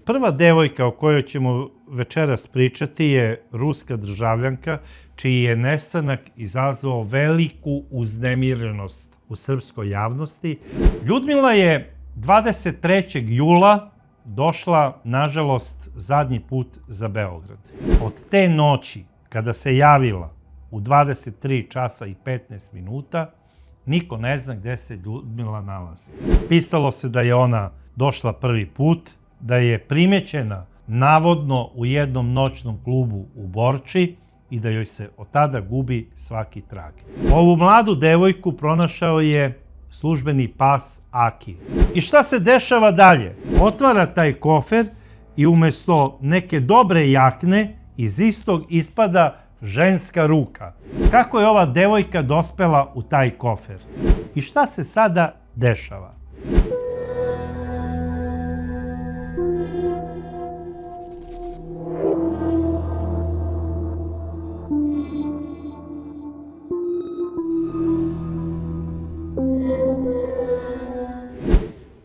Prva devojka o kojoj ćemo večeras pričati je ruska državljanka, čiji je nestanak izazvao veliku uznemirenost u srpskoj javnosti. Ljudmila je 23. jula došla, nažalost, zadnji put za Beograd. Od te noći, kada se javila u 23 časa i 15 minuta, niko ne zna gde se Ljudmila nalazi. Pisalo se da je ona došla prvi put, da je primećena navodno u jednom noćnom klubu u Borči i da joj se od tada gubi svaki trag. Ovu mladu devojku pronašao je službeni pas Aki. I šta se dešava dalje? Otvara taj kofer i umesto neke dobre jakne iz istog ispada ženska ruka. Kako je ova devojka dospela u taj kofer? I šta se sada dešava?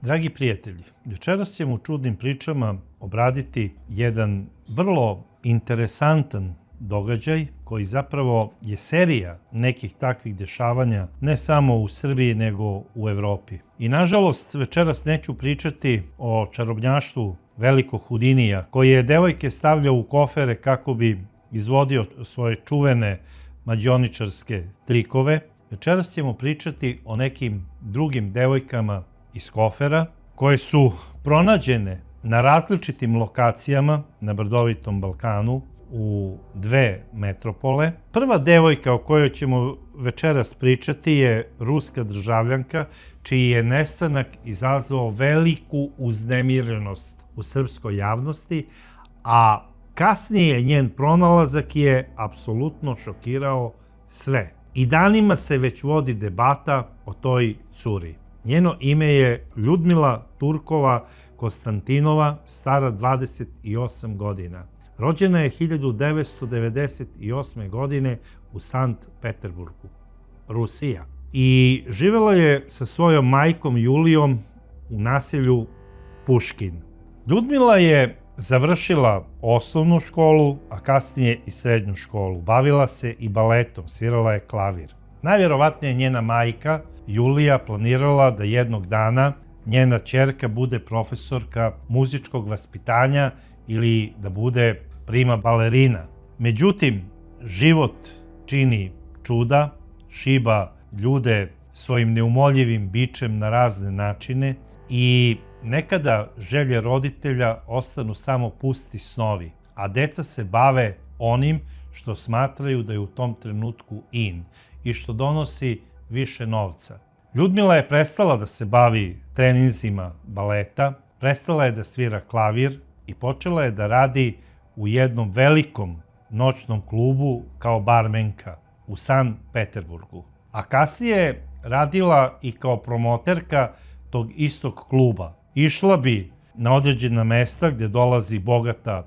Dragi prijatelji, večeras ćemo u čudnim pričama obraditi jedan vrlo interesantan događaj koji zapravo je serija nekih takvih dešavanja ne samo u Srbiji nego u Evropi. I nažalost večeras neću pričati o čarobnjaštvu velikog Hudinija koji je devojke stavljao u kofere kako bi izvodio svoje čuvene mađioničarske trikove. Večeras ćemo pričati o nekim drugim devojkama iz kofera koje su pronađene na različitim lokacijama na brdovitom Balkanu u dve metropole. Prva devojka o kojoj ćemo večeras pričati je ruska državljanka, čiji je nestanak izazvao veliku uznemirenost u srpskoj javnosti, a kasnije njen pronalazak je apsolutno šokirao sve. I danima se već vodi debata o toj curi. Njeno ime je Ljudmila Turkova Konstantinova, stara 28 godina. Rođena je 1998. godine u Sankt Peterburgu, Rusija. I živela je sa svojom majkom Julijom u naselju Puškin. Ljudmila je završila osnovnu školu, a kasnije i srednju školu. Bavila se i baletom, svirala je klavir. Najvjerovatnije njena majka Julija planirala da jednog dana njena ćerka bude profesorka muzičkog vaspitanja ili da bude prima balerina. Međutim, život čini čuda, šiba ljude svojim neumoljivim bičem na razne načine i nekada želje roditelja ostanu samo pusti snovi, a deca se bave onim što smatraju da je u tom trenutku in i što donosi više novca. Ljudmila je prestala da se bavi treninzima baleta, prestala je da svira klavir i počela je da radi u jednom velikom noćnom klubu kao barmenka u Sankt Peterburgu. A kasnije je radila i kao promoterka tog istog kluba. Išla bi na određena mesta gdje dolazi bogata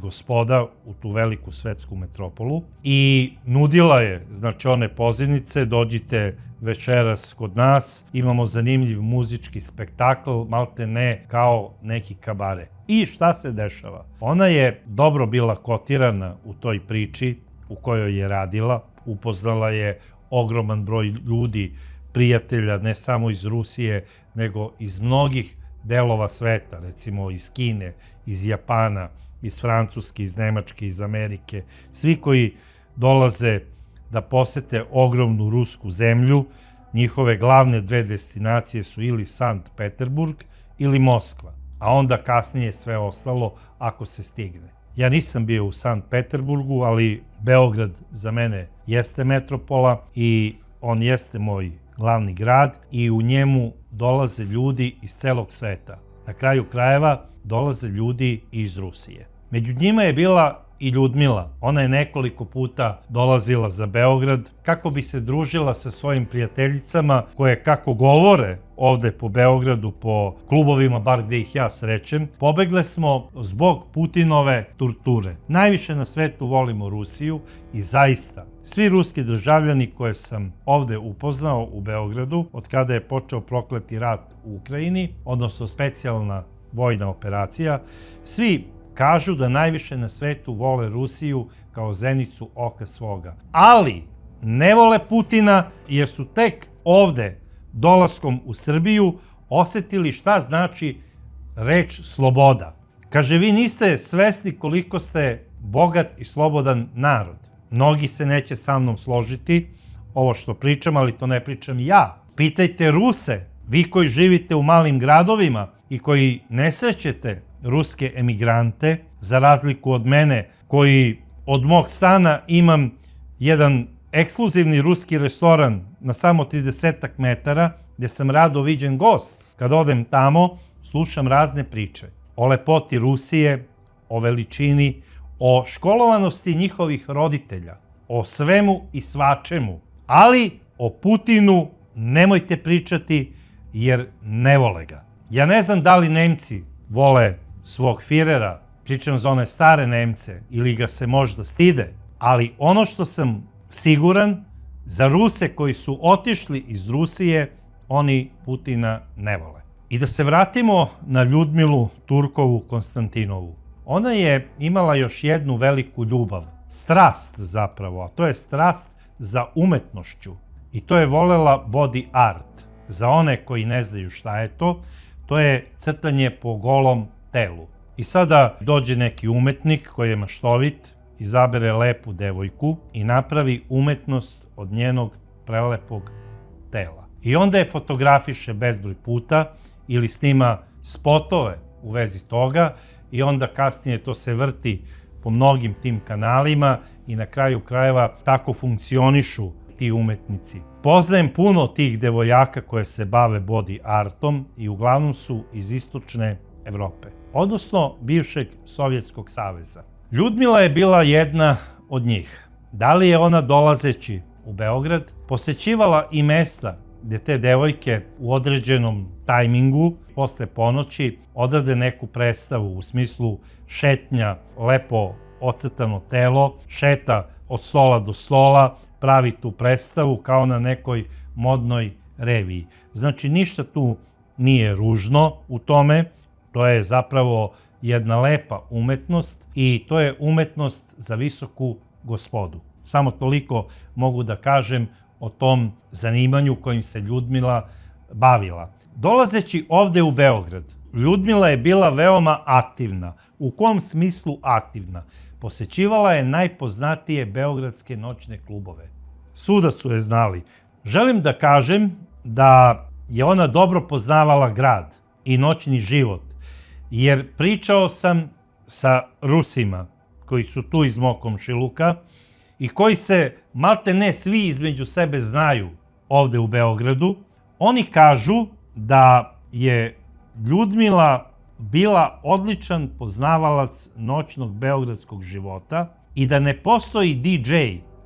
gospoda u tu veliku svetsku metropolu i nudila je, one pozivnice, dođite večeras kod nas, imamo zanimljiv muzički spektakl, malte ne kao neki kabare. I šta se dešava? Ona je dobro bila kotirana u toj priči u kojoj je radila, upoznala je ogroman broj ljudi, prijatelja, ne samo iz Rusije, nego iz mnogih delova sveta, recimo iz Kine, iz Japana, iz Francuske, iz Nemačke, iz Amerike. Svi koji dolaze da posete ogromnu rusku zemlju, njihove glavne dve destinacije su ili Sankt Peterburg ili Moskva, a onda kasnije sve ostalo ako se stigne. Ja nisam bio u Sankt Peterburgu, ali Beograd za mene jeste metropola i on jeste moj glavni grad i u njemu dolaze ljudi iz celog sveta. Na kraju krajeva dolaze ljudi iz Rusije. Među njima je bila i Ljudmila. Ona je nekoliko puta dolazila za Beograd kako bi se družila sa svojim prijateljicama koje, kako govore ovde po Beogradu, po klubovima, bar gde ih ja srećem, pobegle smo zbog Putinove torture. Najviše na svetu volimo Rusiju i zaista svi ruski državljani koje sam ovde upoznao u Beogradu, od kada je počeo prokleti rat u Ukrajini, odnosno specijalna vojna operacija. Svi kažu da najviše na svetu vole Rusiju kao zenicu oka svoga. Ali ne vole Putina jer su tek ovde, dolaskom u Srbiju, osetili šta znači reč sloboda. Kaže, vi niste svesni koliko ste bogat i slobodan narod. Mnogi se neće sa mnom složiti, ovo što pričam, ali to ne pričam ja. Pitajte Ruse, vi koji živite u malim gradovima i koji ne srećete ruske emigrante, za razliku od mene, koji od mog stana imam jedan ekskluzivni ruski restoran na samo 30 metara, gde sam rado viđen gost. Kad odem tamo, slušam razne priče o lepoti Rusije, o veličini, o školovanosti njihovih roditelja, o svemu i svačemu. Ali o Putinu nemojte pričati jer ne vole ga. Ja ne znam da li Nemci vole svog Firera, pričam za one stare Nemce, ili ga se možda stide, ali ono što sam siguran, za Ruse koji su otišli iz Rusije, oni Putina ne vole. I da se vratimo na Ljudmilu Turkovu Konstantinovu. Ona je imala još jednu veliku ljubav, strast zapravo, a to je strast za umetnošću. I to je volela body art. Za one koji ne znaju šta je to je crtanje po golom telu. I sada dođe neki umetnik koji je maštovit, izabere lepu devojku i napravi umetnost od njenog prelepog tela. I onda je fotografiše bezbroj puta ili snima spotove u vezi toga i onda kasnije to se vrti po mnogim tim kanalima i na kraju krajeva tako funkcionišu ti umetnici. Poznajem puno tih devojaka koje se bave body artom i uglavnom su iz istočne Evrope, odnosno bivšeg Sovjetskog saveza. Ljudmila je bila jedna od njih. Da li je ona dolazeći u Beograd posećivala i mesta gde te devojke u određenom tajmingu posle ponoći odrade neku predstavu u smislu šetnja, lepo ocrtano telo, šeta od stola do stola, pravi tu predstavu kao na nekoj modnoj reviji. Znači ništa tu nije ružno u tome, to je zapravo jedna lepa umetnost i to je umetnost za visoku gospodu. Samo toliko mogu da kažem o tom zanimanju kojim se Ljudmila bavila. Dolazeći ovde u Beograd, Ljudmila je bila veoma aktivna. U kom smislu aktivna? Posećivala je najpoznatije beogradske noćne klubove. Svuda su je znali. Želim da kažem da je ona dobro poznavala grad i noćni život, jer pričao sam sa Rusima koji su tu iz mog komšiluka i koji se malte ne svi između sebe znaju ovde u Beogradu. Oni kažu da je Ljudmila bila odličan poznavalac noćnog beogradskog života i da ne postoji DJ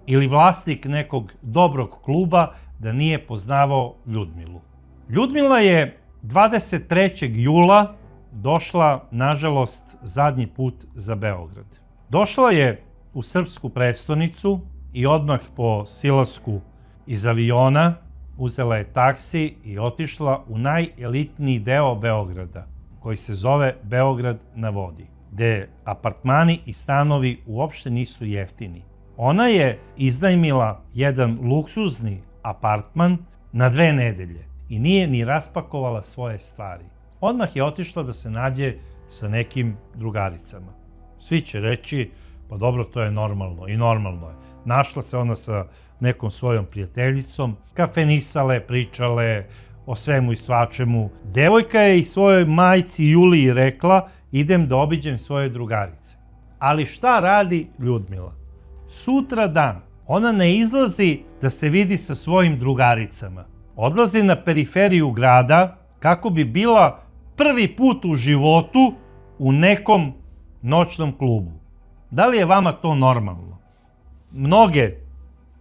ili vlasnik nekog dobrog kluba da nije poznavao Ljudmilu. Ljudmila je 23. jula došla, nažalost, zadnji put za Beograd. Došla je u srpsku prestonicu i odmah po silasku iz aviona uzela je taksi i otišla u najelitniji deo Beograda, koji se zove Beograd na vodi, gde apartmani i stanovi uopšte nisu jeftini. Ona je iznajmila jedan luksuzni apartman na 2 nedelje i nije ni raspakovala svoje stvari. Odmah je otišla da se nađe sa nekim drugaricama. Svi će reći, pa dobro, to je normalno i normalno je. Našla se ona sa nekom svojom prijateljicom, kafenisale, pričale o svemu i svačemu. Devojka je i svojoj majci Juliji rekla, idem da obiđem svoje drugarice. Ali šta radi Ljudmila? Sutra dan ona ne izlazi da se vidi sa svojim drugaricama. Odlazi na periferiju grada kako bi bila prvi put u životu u nekom noćnom klubu. Da li je vama to normalno? Mnoge,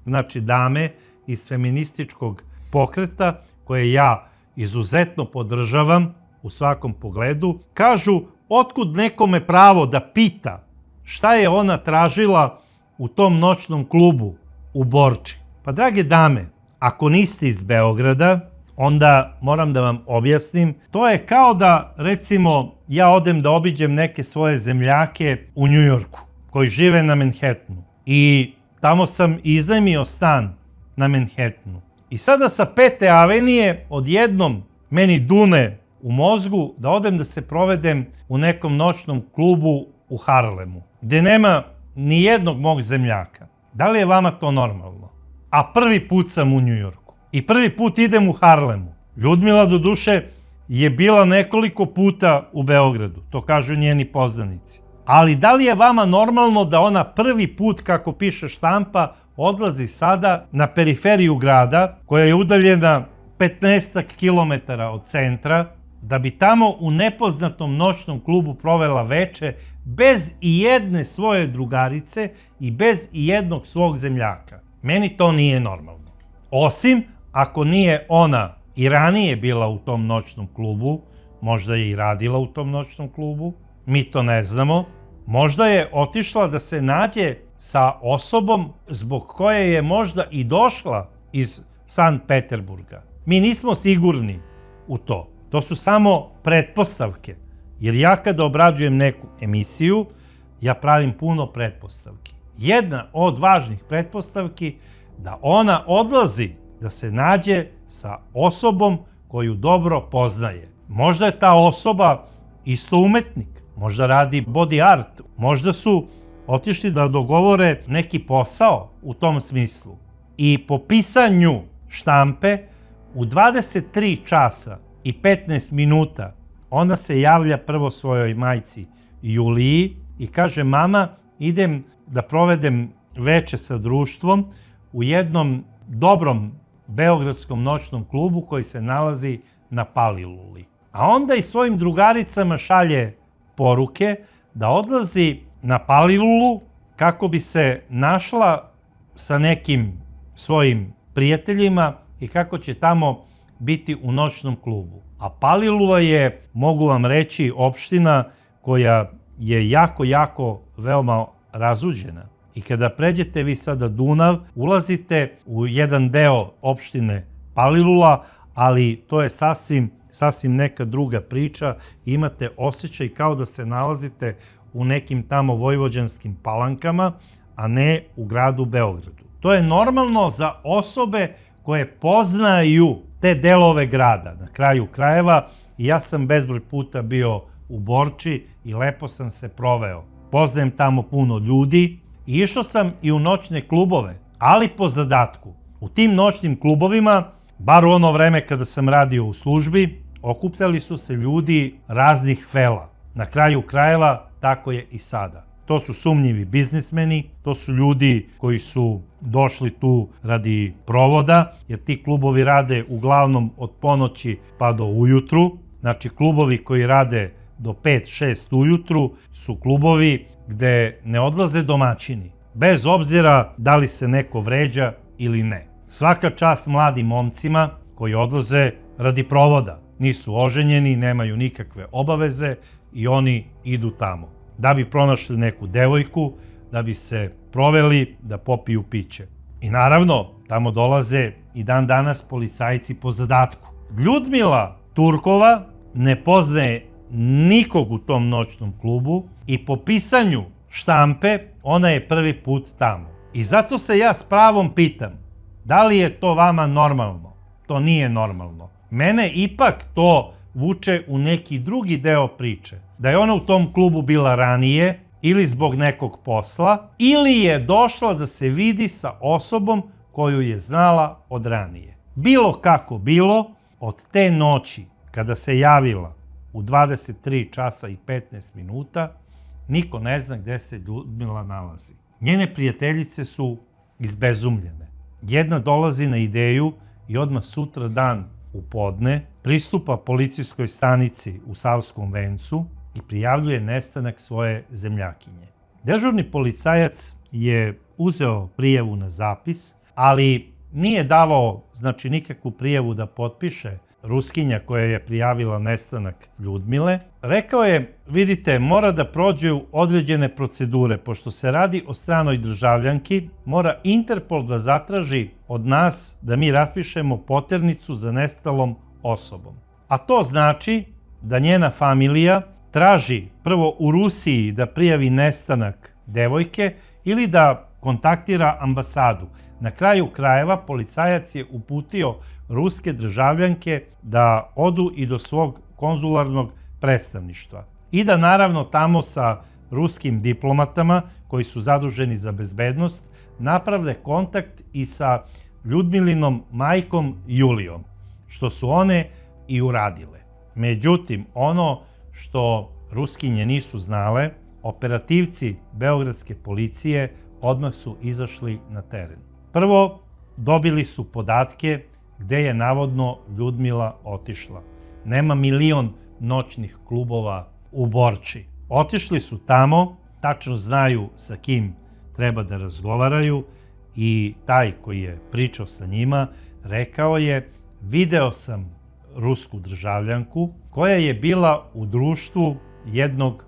znači dame iz feminističkog pokreta, koje ja izuzetno podržavam u svakom pogledu, kažu otkud nekome pravo da pita šta je ona tražila u tom noćnom klubu u Borči. Pa drage dame, ako niste iz Beograda, onda moram da vam objasnim. To je kao da, recimo, ja odem da obiđem neke svoje zemljake u Njujorku, koji žive na Manhattanu. I tamo sam iznajmio stan na Manhattanu. I sada sa 5. avenije odjednom meni dune u mozgu da odem da se provedem u nekom noćnom klubu u Harlemu, gde nema ni jednog mog zemljaka. Da li je vama to normalno? A prvi put sam u Njujorku. I prvi put idem u Harlemu. Ljudmila, doduše, je bila nekoliko puta u Beogradu. To kažu njeni poznanici. Ali da li je vama normalno da ona prvi put, kako piše štampa, odlazi sada na periferiju grada, koja je udaljena 15 kilometara od centra, da bi tamo u nepoznatom noćnom klubu provela veče bez i jedne svoje drugarice i bez i jednog svog zemljaka? Meni to nije normalno. Osim ako nije ona i ranije bila u tom noćnom klubu, možda je i radila u tom noćnom klubu, mi to ne znamo. Možda je otišla da se nađe sa osobom zbog koje je možda i došla iz Sankt Peterburga. Mi nismo sigurni u to. To su samo pretpostavke. Jer ja kada obrađujem neku emisiju, ja pravim puno pretpostavki. Jedna od važnih pretpostavki da ona odlazi da se nađe sa osobom koju dobro poznaje. Možda je ta osoba isto umetnik, možda radi body art, možda su otišli da dogovore neki posao u tom smislu. I po pisanju štampe u 23 časa i 15 minuta ona se javlja prvo svojoj majci Juliji i kaže: mama, idem da provedem veče sa društvom u jednom dobrom beogradskom noćnom klubu koji se nalazi na Paliluli. A onda i svojim drugaricama šalje poruke da odlazi na Palilulu kako bi se našla sa nekim svojim prijateljima i kako će tamo biti u noćnom klubu. A Palilula je, mogu vam reći, opština koja je jako veoma razuđena. I kada pređete vi sada Dunav, ulazite u jedan deo opštine Palilula, ali to je sasvim neka druga priča. Imate osjećaj kao da se nalazite u nekim tamo vojvođanskim Palankama, a ne u gradu Beogradu. To je normalno za osobe koje poznaju te delove grada. Na kraju krajeva, ja sam bezbroj puta bio u Borči i lepo sam se proveo. Poznajem tamo puno ljudi i išao sam i u noćne klubove, ali po zadatku. U tim noćnim klubovima, bar u ono vreme kada sam radio u službi, okupljali su se ljudi raznih fela. Na kraju krajeva, tako je i sada. To su sumnjivi biznismeni, to su ljudi koji su došli tu radi provoda, jer ti klubovi rade uglavnom od ponoći pa do ujutru. Znači, klubovi koji rade do 5-6 ujutru su klubovi gde ne odlaze domaćini, bez obzira da li se neko vređa ili ne. Svaka čast mladim momcima koji odlaze radi provoda. Nisu oženjeni, nemaju nikakve obaveze i oni idu tamo da bi pronašli neku devojku, da bi se proveli, da popiju piće. I naravno, tamo dolaze i dan danas policajci po zadatku. Ljudmila Turkova ne poznaje nikog u tom noćnom klubu i po pisanju štampe ona je prvi put tamo. I zato se ja s pravom pitam, da li je to vama normalno? To nije normalno. Mene ipak to vuče u neki drugi deo priče. Da je ona u tom klubu bila ranije ili zbog nekog posla, ili je došla da se vidi sa osobom koju je znala od ranije. Bilo kako bilo, od te noći kada se javila u 23 časa i 15 minuta, niko ne zna gde se Ljudmila nalazi. Njene prijateljice su izbezumljene. Jedna dolazi na ideju i odmah sutra dan u podne pristupa policijskoj stanici u Savskom vencu i prijavljuje nestanak svoje zemljakinje. Dežurni policajac je uzeo prijavu na zapis, ali nije davao nikakvu prijavu da potpiše Ruskinja koja je prijavila nestanak Ljudmile, rekao je, vidite, mora da prođu određene procedure, pošto se radi o stranoj državljanki, mora Interpol da zatraži od nas da mi raspišemo poternicu za nestalom osobom. A to znači da njena familija traži prvo u Rusiji da prijavi nestanak devojke ili da kontaktira ambasadu. Na kraju krajeva policajac je uputio ruske državljanke da odu i do svog konzularnog predstavništva i da naravno tamo sa ruskim diplomatama koji su zaduženi za bezbednost naprave kontakt i sa Ljudmilinom majkom Julijom, što su one i uradile. Međutim, ono što Ruskinje nisu znale, operativci beogradske policije odmah su izašli na teren. Prvo, dobili su podatke gde je navodno Ljudmila otišla. Nema 1.000.000 noćnih klubova u Borči. Otišli su tamo, tačno znaju sa kim treba da razgovaraju i taj koji je pričao sa njima rekao je, video sam rusku državljanku koja je bila u društvu jednog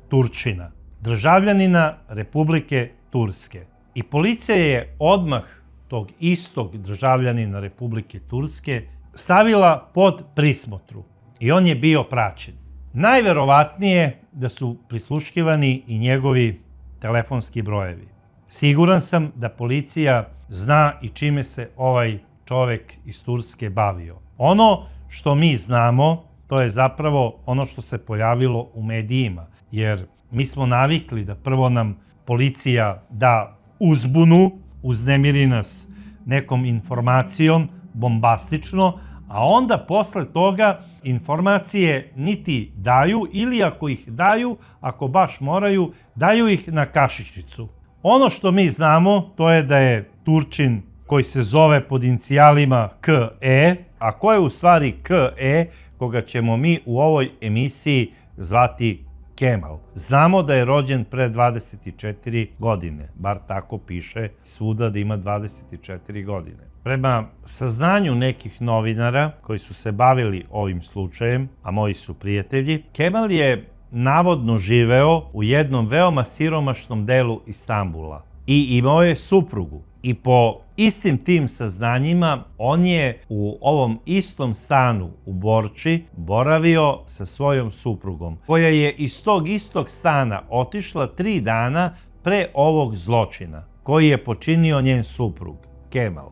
Turčina, državljanina Republike Turske. I policija je odmah tog istog državljanina Republike Turske stavila pod prismotru i on je bio praćen. Najverovatnije da su prisluškivani i njegovi telefonski brojevi. Siguran sam da policija zna i čime se ovaj čovek iz Turske bavio. Ono što mi znamo, to je zapravo ono što se pojavilo u medijima, jer mi smo navikli da prvo nam policija da uzbunu, uznemiri nas nekom informacijom, bombastično, a onda posle toga informacije niti daju ili ako ih daju, ako baš moraju, daju ih na kašičicu. Ono što mi znamo, to je da je Turčin koji se zove pod inicijalima KE, a ko je u stvari KE, koga ćemo mi u ovoj emisiji zvati Kemal. Znamo da je rođen pre 24 godine, bar tako piše svuda da ima 24 godine. Prema saznanju nekih novinara koji su se bavili ovim slučajem, a moji su prijatelji, Kemal je navodno živeo u jednom veoma siromašnom delu Istanbula i imao je suprugu. I po istim tim saznanjima on je u ovom istom stanu u Borči boravio sa svojom suprugom, koja je iz tog istog stana otišla 3 dana pre ovog zločina koji je počinio njen suprug, Kemal.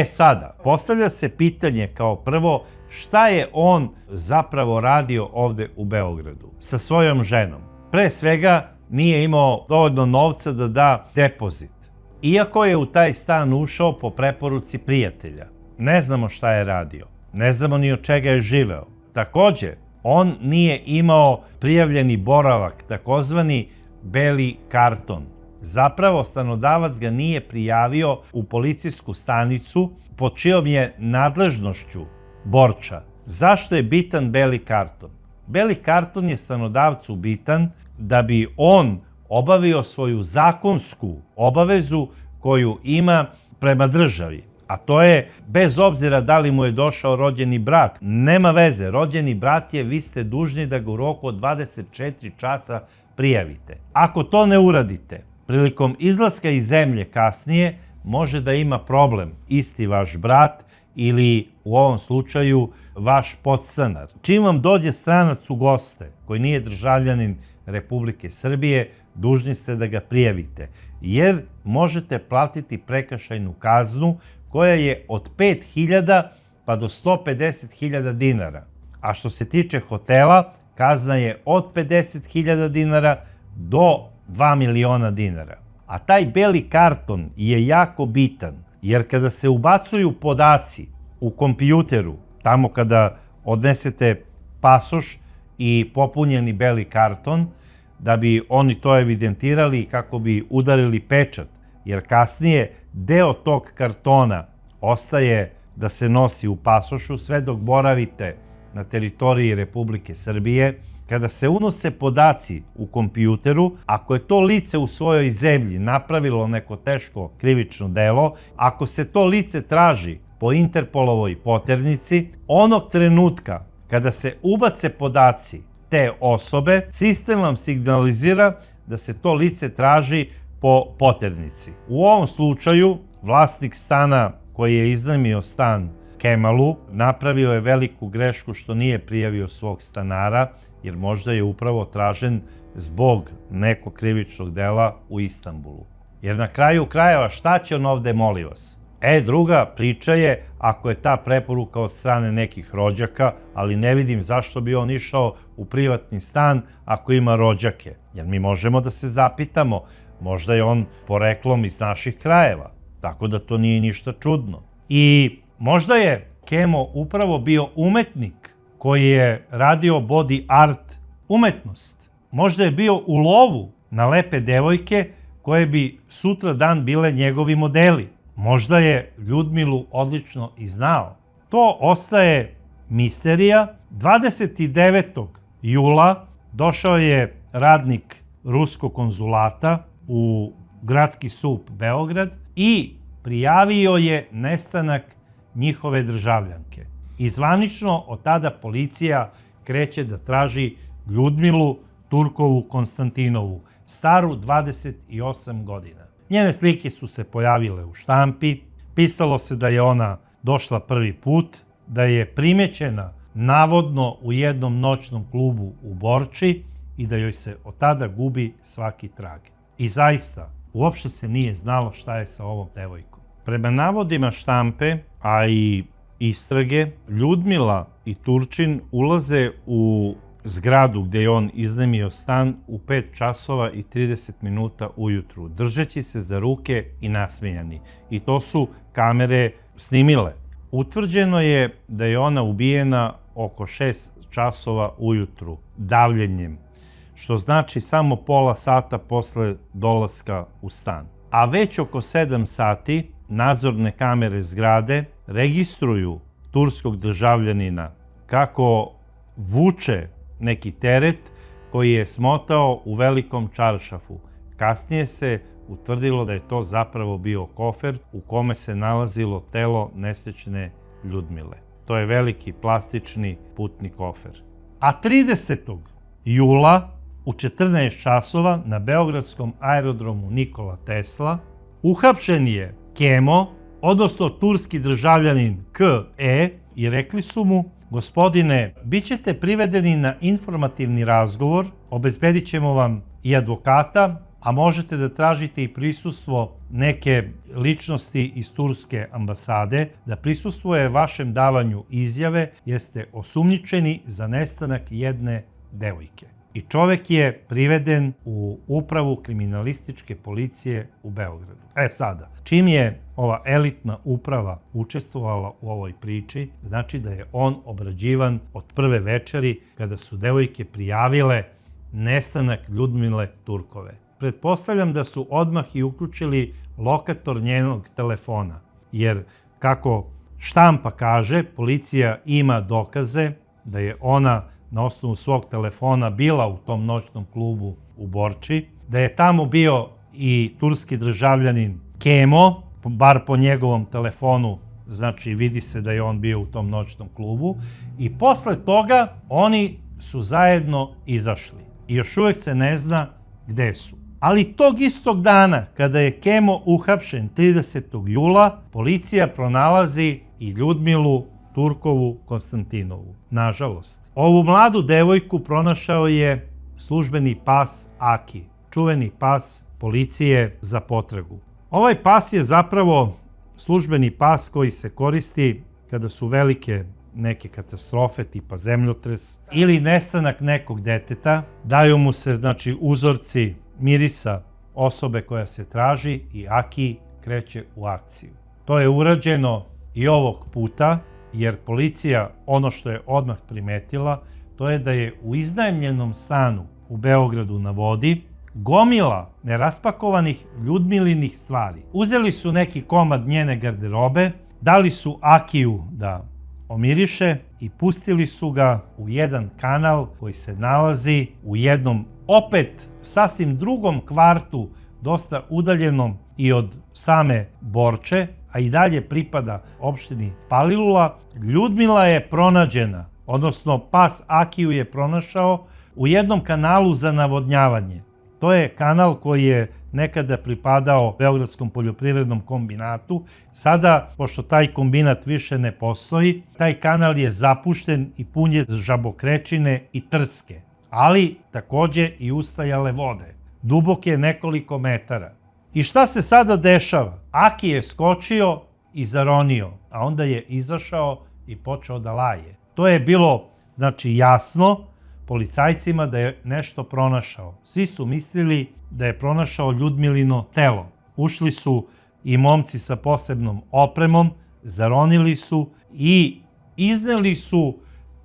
Sada, postavlja se pitanje kao prvo, šta je on zapravo radio ovde u Beogradu sa svojom ženom? Pre svega nije imao dovoljno novca da da depozit. Iako je u taj stan ušao po preporuci prijatelja. Ne znamo šta je radio. Ne znamo ni od čega je živeo. Takođe, on nije imao prijavljeni boravak, takozvani beli karton. Zapravo, stanodavac ga nije prijavio u policijsku stanicu pod čijom je nadležnošću Borča. Zašto je bitan beli karton? Beli karton je stanodavcu bitan da bi on obavio svoju zakonsku obavezu koju ima prema državi. A to je, bez obzira da li mu je došao rođeni brat, nema veze, rođeni brat je, vi ste dužni da ga u roku od 24 časa prijavite. Ako to ne uradite, prilikom izlaska iz zemlje kasnije može da ima problem isti vaš brat ili u ovom slučaju vaš podstanar. Čim vam dođe stranac u goste koji nije državljanin Republike Srbije, dužni ste da ga prijavite, jer možete platiti prekršajnu kaznu koja je od 5.000 pa do 150.000 dinara. A što se tiče hotela, kazna je od 50.000 dinara do 2 miliona dinara. A taj beli karton je jako bitan, jer kada se ubacuju podaci u kompjuteru, tamo kada odnesete pasoš i popunjeni beli karton, da bi oni to evidentirali kako bi udarili pečat, jer kasnije deo tog kartona ostaje da se nosi u pasošu sve dok boravite na teritoriji Republike Srbije. Kada se unose podaci u kompjuteru, ako je to lice u svojoj zemlji napravilo neko teško krivično delo, ako se to lice traži po Interpolovoj poternici, onog trenutka kada se ubace podaci te osobe, sistem vam signalizira da se to lice traži po poternici. U ovom slučaju, vlasnik stana koji je iznajmio stan Kemalu napravio je veliku grešku što nije prijavio svog stanara, jer možda je upravo tražen zbog nekog krivičnog dela u Istanbulu. Jer na kraju krajeva šta će on ovde, molim vas? Druga priča je ako je ta preporuka od strane nekih rođaka, ali ne vidim zašto bi on išao u privatni stan ako ima rođake. Jer mi možemo da se zapitamo, možda je on poreklom iz naših krajeva, tako da to nije ništa čudno. I možda je Kemo upravo bio umetnik koji je radio body art umetnost. Možda je bio u lovu na lepe devojke koje bi sutra dan bile njegovi modeli. Možda je Ljudmilu odlično i znao. To ostaje misterija. 29. jula došao je radnik ruskog konzulata u gradski SUP Beograd i prijavio je nestanak njihove državljanke. I zvanično od tada policija kreće da traži Ljudmilu Turkovu Konstantinovu, staru 28 godina. Njene slike su se pojavile u štampi, pisalo se da je ona došla prvi put, da je primećena navodno u jednom noćnom klubu u Borči i da joj se od tada gubi svaki trag. I zaista, uopšte se nije znalo šta je sa ovom devojkom. Prema navodima štampe, a i istrage, Ljudmila i Turčin ulaze u zgradu gde je on iznajmio stan u 5 časova i 30 minuta ujutru, držeći se za ruke i nasmejani. I to su kamere snimile. Utvrđeno je da je ona ubijena oko 6 časova ujutru, davljenjem, što znači samo pola sata posle dolaska u stan. A već oko 7 sati nadzorne kamere zgrade registruju turskog državljanina kako vuče neki teret koji je smotao u velikom čaršafu. Kasnije se utvrdilo da je to zapravo bio kofer u kome se nalazilo telo nesrećne Ljudmile. To je veliki plastični putni kofer. A 30. jula u 14 časova na beogradskom aerodromu Nikola Tesla uhapšen je Kemo, odnosno turski državljanin K.E. i rekli su mu: gospodine, bit ćete privedeni na informativni razgovor, obezbedit ćemo vam i advokata, a možete da tražite i prisustvo neke ličnosti iz turske ambasade, da prisustvuje vašem davanju izjave jer ste osumnjičeni za nestanak jedne devojke. I čovek je priveden u upravu kriminalističke policije u Beogradu. Sada, čim je ova elitna uprava učestvovala u ovoj priči, znači da je on obrađivan od prve večeri kada su devojke prijavile nestanak Ljudmile Turkove. Pretpostavljam da su odmah i uključili lokator njenog telefona, jer kako štampa kaže, policija ima dokaze da je ona na osnovu svog telefona bila u tom noćnom klubu u Borči, da je tamo bio i turski državljanin Kemo, bar po njegovom telefonu, znači vidi se da je on bio u tom noćnom klubu, i posle toga oni su zajedno izašli. I još uvek se ne zna gde su. Ali tog istog dana, kada je Kemo uhapšen 30. jula, policija pronalazi i Ljudmilu Turkovu Konstantinovu. Nažalost. Ovu mladu devojku pronašao je službeni pas Aki, čuveni pas policije za potragu. Ovaj pas je zapravo službeni pas koji se koristi kada su velike neke katastrofe tipa zemljotres ili nestanak nekog deteta. Daju mu se znači uzorci mirisa osobe koja se traži i Aki kreće u akciju. To je urađeno i ovog puta, jer policija ono što je odmah primetila, to je da je u iznajmljenom stanu u Beogradu na vodi gomila neraspakovanih Ljudmilinih stvari. Uzeli su neki komad njene garderobe, dali su Akiju da omiriše i pustili su ga u jedan kanal koji se nalazi u jednom opet sasvim drugom kvartu, dosta udaljenom i od same Borče, a i dalje pripada opštini Palilula, Ljudmila je pronađena, odnosno pas Akiju je pronašao u jednom kanalu za navodnjavanje. To je kanal koji je nekada pripadao Beogradskom poljoprivrednom kombinatu. Sada, pošto taj kombinat više ne postoji, taj kanal je zapušten i pun je žabokrečine i trske, ali takođe i ustajale vode. Dubok je nekoliko metara. I šta se sada dešava? Aki je skočio i zaronio, a onda je izašao i počeo da laje. To je bilo, znači, jasno policajcima da je nešto pronašao. Svi su mislili da je pronašao Ljudmilino telo. Ušli su i momci sa posebnom opremom, zaronili su i izneli su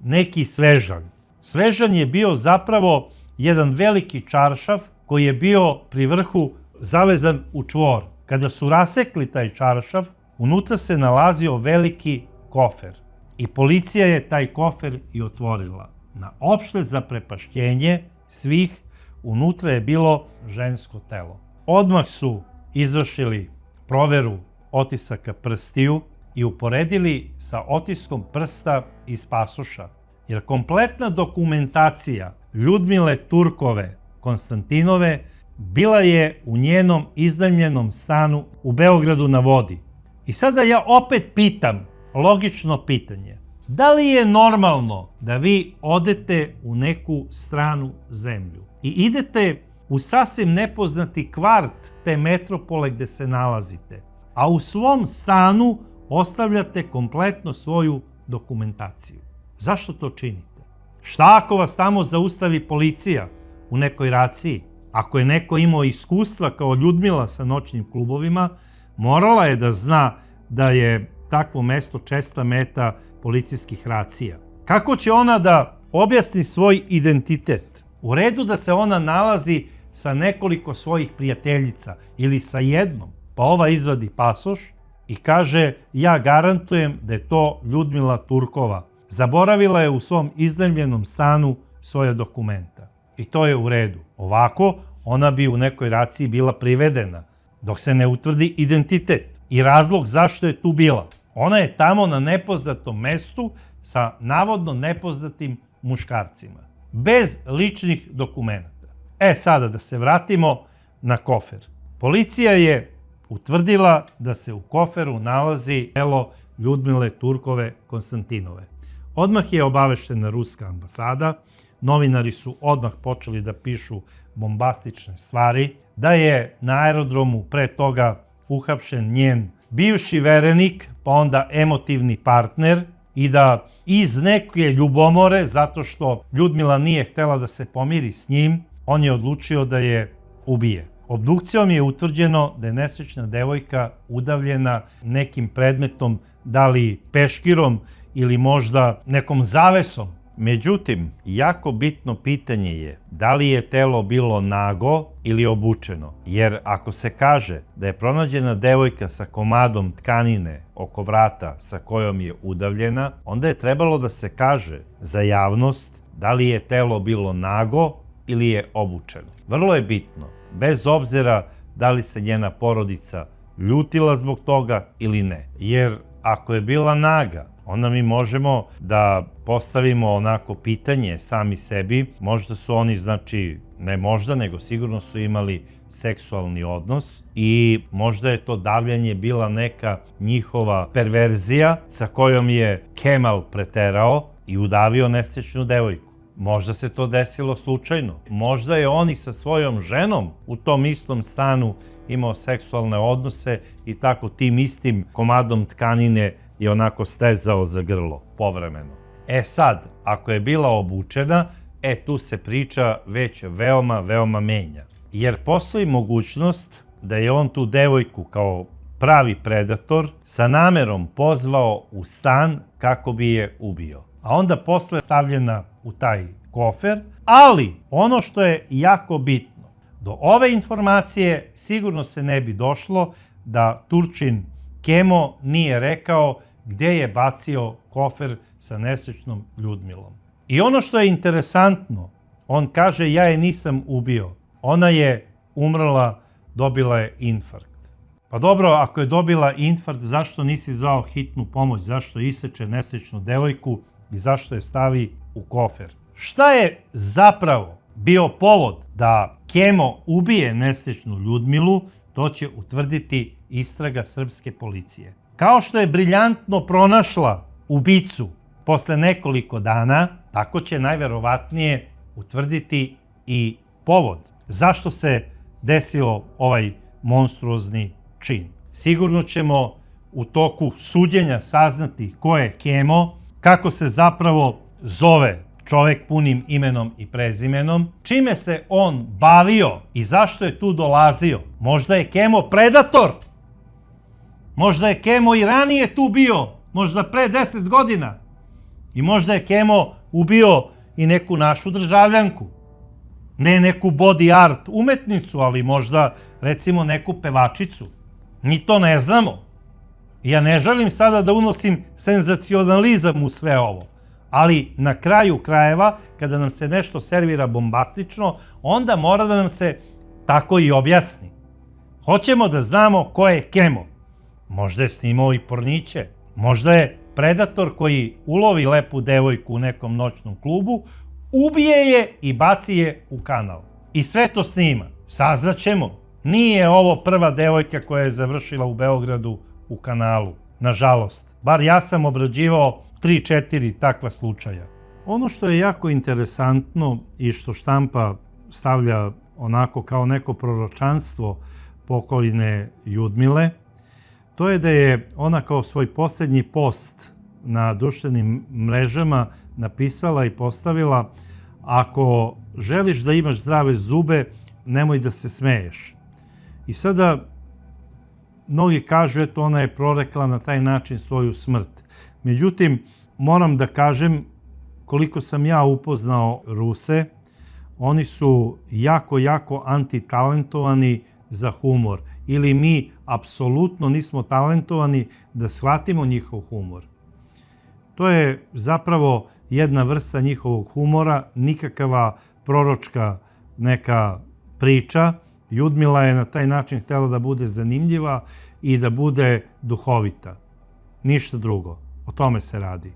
neki svežanj. Svežanj je bio zapravo jedan veliki čaršaf koji je bio pri vrhu zavezan u čvor. Kada su rasekli taj čaršaf, unutra se nalazio veliki kofer. I policija je taj kofer i otvorila. Na opšte zaprepašćenje svih, unutra je bilo žensko telo. Odmah su izvršili proveru otisaka prstiju i uporedili sa otiskom prsta iz pasoša. Jer kompletna dokumentacija Ljudmile Turkove Konstantinove bila je u njenom iznajmljenom stanu u Beogradu na vodi. I sada ja opet pitam, logično pitanje, da li je normalno da vi odete u neku stranu zemlju i idete u sasvim nepoznati kvart te metropole gde se nalazite, a u svom stanu ostavljate kompletno svoju dokumentaciju? Zašto to činite? Šta ako vas tamo zaustavi policija u nekoj raciji? Ako je neko imao iskustva kao Ljudmila sa noćnim klubovima, morala je da zna da je takvo mesto česta meta policijskih racija. Kako će ona da objasni svoj identitet? U redu da se ona nalazi sa nekoliko svojih prijateljica ili sa jednom, pa ova izvadi pasoš i kaže ja garantujem da je to Ljudmila Turkova. Zaboravila je u svom iznajmljenom stanu svoje dokumenta. I to je u redu. Ovako, ona bi u nekoj raciji bila privedena, dok se ne utvrdi identitet i razlog zašto je tu bila. Ona je tamo na nepoznatom mestu sa navodno nepoznatim muškarcima, bez ličnih dokumenata. Sada da se vratimo na kofer. Policija je utvrdila da se u koferu nalazi telo Ljudmile Turkove Konstantinove. Odmah je obaveštena ruska ambasada, novinari su odmah počeli da pišu bombastične stvari, da je na aerodromu pre toga uhapšen njen bivši verenik, pa onda emotivni partner i da iz neke ljubomore, zato što Ljudmila nije htela da se pomiri s njim, on je odlučio da je ubije. Obdukcijom je utvrđeno da je nesrećna devojka udavljena nekim predmetom, da li peškirom ili možda nekom zavesom. Međutim, jako bitno pitanje je da li je telo bilo nago ili obučeno. Jer ako se kaže da je pronađena devojka sa komadom tkanine oko vrata sa kojom je udavljena, onda je trebalo da se kaže za javnost da li je telo bilo nago ili je obučeno. Vrlo je bitno, bez obzira da li se njena porodica ljutila zbog toga ili ne. Jer ako je bila naga, onda mi možemo da postavimo onako pitanje sami sebi, možda su oni, znači, ne možda, nego sigurno su imali seksualni odnos i možda je to davljanje bila neka njihova perverzija sa kojom je Kemal preterao i udavio nesrećnu devojku. Možda se to desilo slučajno. Možda je on i sa svojom ženom u tom istom stanu imao seksualne odnose i tako tim istim komadom tkanine je onako stezao za grlo, povremeno. Sad, ako je bila obučena, tu se priča već veoma menja. Jer postoji mogućnost da je on tu devojku kao pravi predator sa namerom pozvao u stan kako bi je ubio. A onda posle stavljena u taj kofer, ali ono što je jako bitno, do ove informacije sigurno se ne bi došlo da Turčin Kemo nije rekao gde je bacio kofer sa nesrećnom Ljudmilom. I ono što je interesantno, on kaže ja je nisam ubio, ona je umrla, dobila je infarkt. Pa dobro, ako je dobila infarkt, zašto nisi zvao hitnu pomoć? Zašto iseče nesrećnu devojku i zašto je stavi u kofer? Šta je zapravo bio povod da Kemo ubije nesrećnu Ljudmilu, to će utvrditi istraga srpske policije. Kao što je briljantno pronašla ubicu posle nekoliko dana, tako će najverovatnije utvrditi i povod zašto se desio ovaj monstruozni čin. Sigurno ćemo u toku suđenja saznati ko je Kemo, kako se zapravo zove čovek punim imenom i prezimenom, čime se on bavio i zašto je tu dolazio. Možda je Kemo predator, možda je Kemo i ranije tu bio, možda pre 10 godina. I možda je Kemo ubio i neku našu državljanku. Ne neku body art umetnicu, ali možda recimo neku pevačicu. Mi to ne znamo. Ja ne želim sada da unosim senzacionalizam u sve ovo. Ali na kraju krajeva, kada nam se nešto servira bombastično, onda mora da nam se tako i objasni. Hoćemo da znamo ko je Kemo. Možda je snimao i porniće. Možda je predator koji ulovi lepu devojku u nekom noćnom klubu, ubije je i baci je u kanal. I sve to snima. Saznaćemo. Nije ovo prva devojka koja je završila u Beogradu u kanalu. Nažalost. Bar ja sam obrađivao 3-4 takva slučaja. Ono što je jako interesantno i što štampa stavlja onako kao neko proročanstvo pokojne Ljudmile, to je da je ona kao svoj posljednji post na društvenim mrežama napisala i postavila: ako želiš da imaš zdrave zube, nemoj da se smeješ. I sada mnogi kažu, eto, ona je prorekla na taj način svoju smrt. Međutim, moram da kažem, koliko sam ja upoznao Ruse, oni su jako antitalentovani za humor. Ili mi apsolutno nismo talentovani da shvatimo njihov humor. To je zapravo jedna vrsta njihovog humora, nikakava proročka neka priča. Ljudmila je na taj način htjela da bude zanimljiva i da bude duhovita. Ništa drugo. O tome se radi.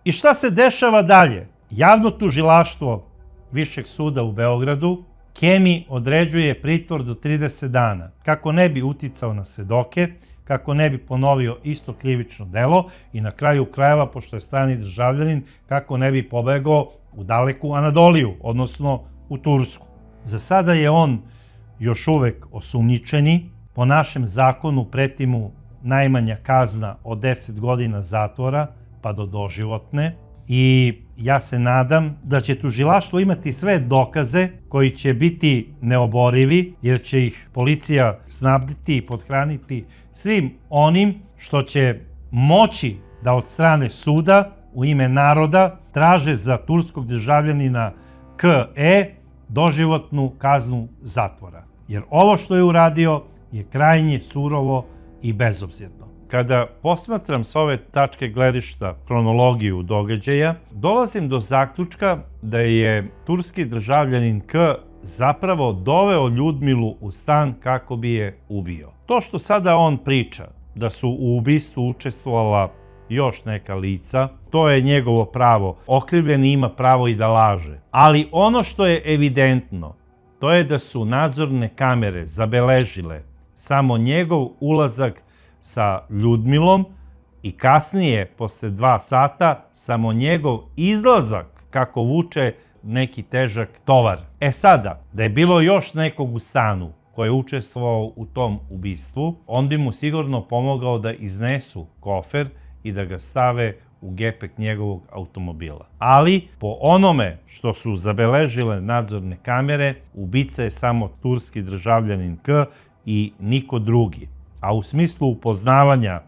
I šta se dešava dalje? Javno tužilaštvo Višeg suda u Beogradu Kemi određuje pritvor do 30 dana, kako ne bi uticao na svedoke, kako ne bi ponovio isto krivično delo i na kraju krajeva, pošto je strani državljanin, kako ne bi pobegao u daleku Anadoliju, odnosno u Tursku. Za sada je on još uvek osumnjičeni. Po našem zakonu preti mu najmanja kazna od 10 godina zatvora pa do doživotne. I ja se nadam da će tužilaštvo imati sve dokaze koji će biti neoborivi, jer će ih policija snabditi i pothraniti svim onim što će moći da od strane suda u ime naroda traže za turskog državljanina K.E. doživotnu kaznu zatvora. Jer ovo što je uradio je krajnje surovo i bezobzirno. Kada posmatram s ove tačke gledišta kronologiju događaja, dolazim do zaključka da je turski državljanin K zapravo doveo Ljudmilu u stan kako bi je ubio. To što sada on priča da su u ubistvu učestvovala još neka lica, to je njegovo pravo. Okrivljeni ima pravo i da laže. Ali ono što je evidentno, to je da su nadzorne kamere zabeležile samo njegov ulazak sa Ljudmilom i kasnije, posle 2 sata, samo njegov izlazak kako vuče neki težak tovar. E sada, da je bilo još nekog u stanu koji je učestvovao u tom ubistvu, on bi mu sigurno pomogao da iznesu kofer i da ga stave u gepek njegovog automobila. Ali, po onome što su zabeležile nadzorne kamere, ubica je samo turski državljanin K i niko drugi. A u smislu upoznavanja,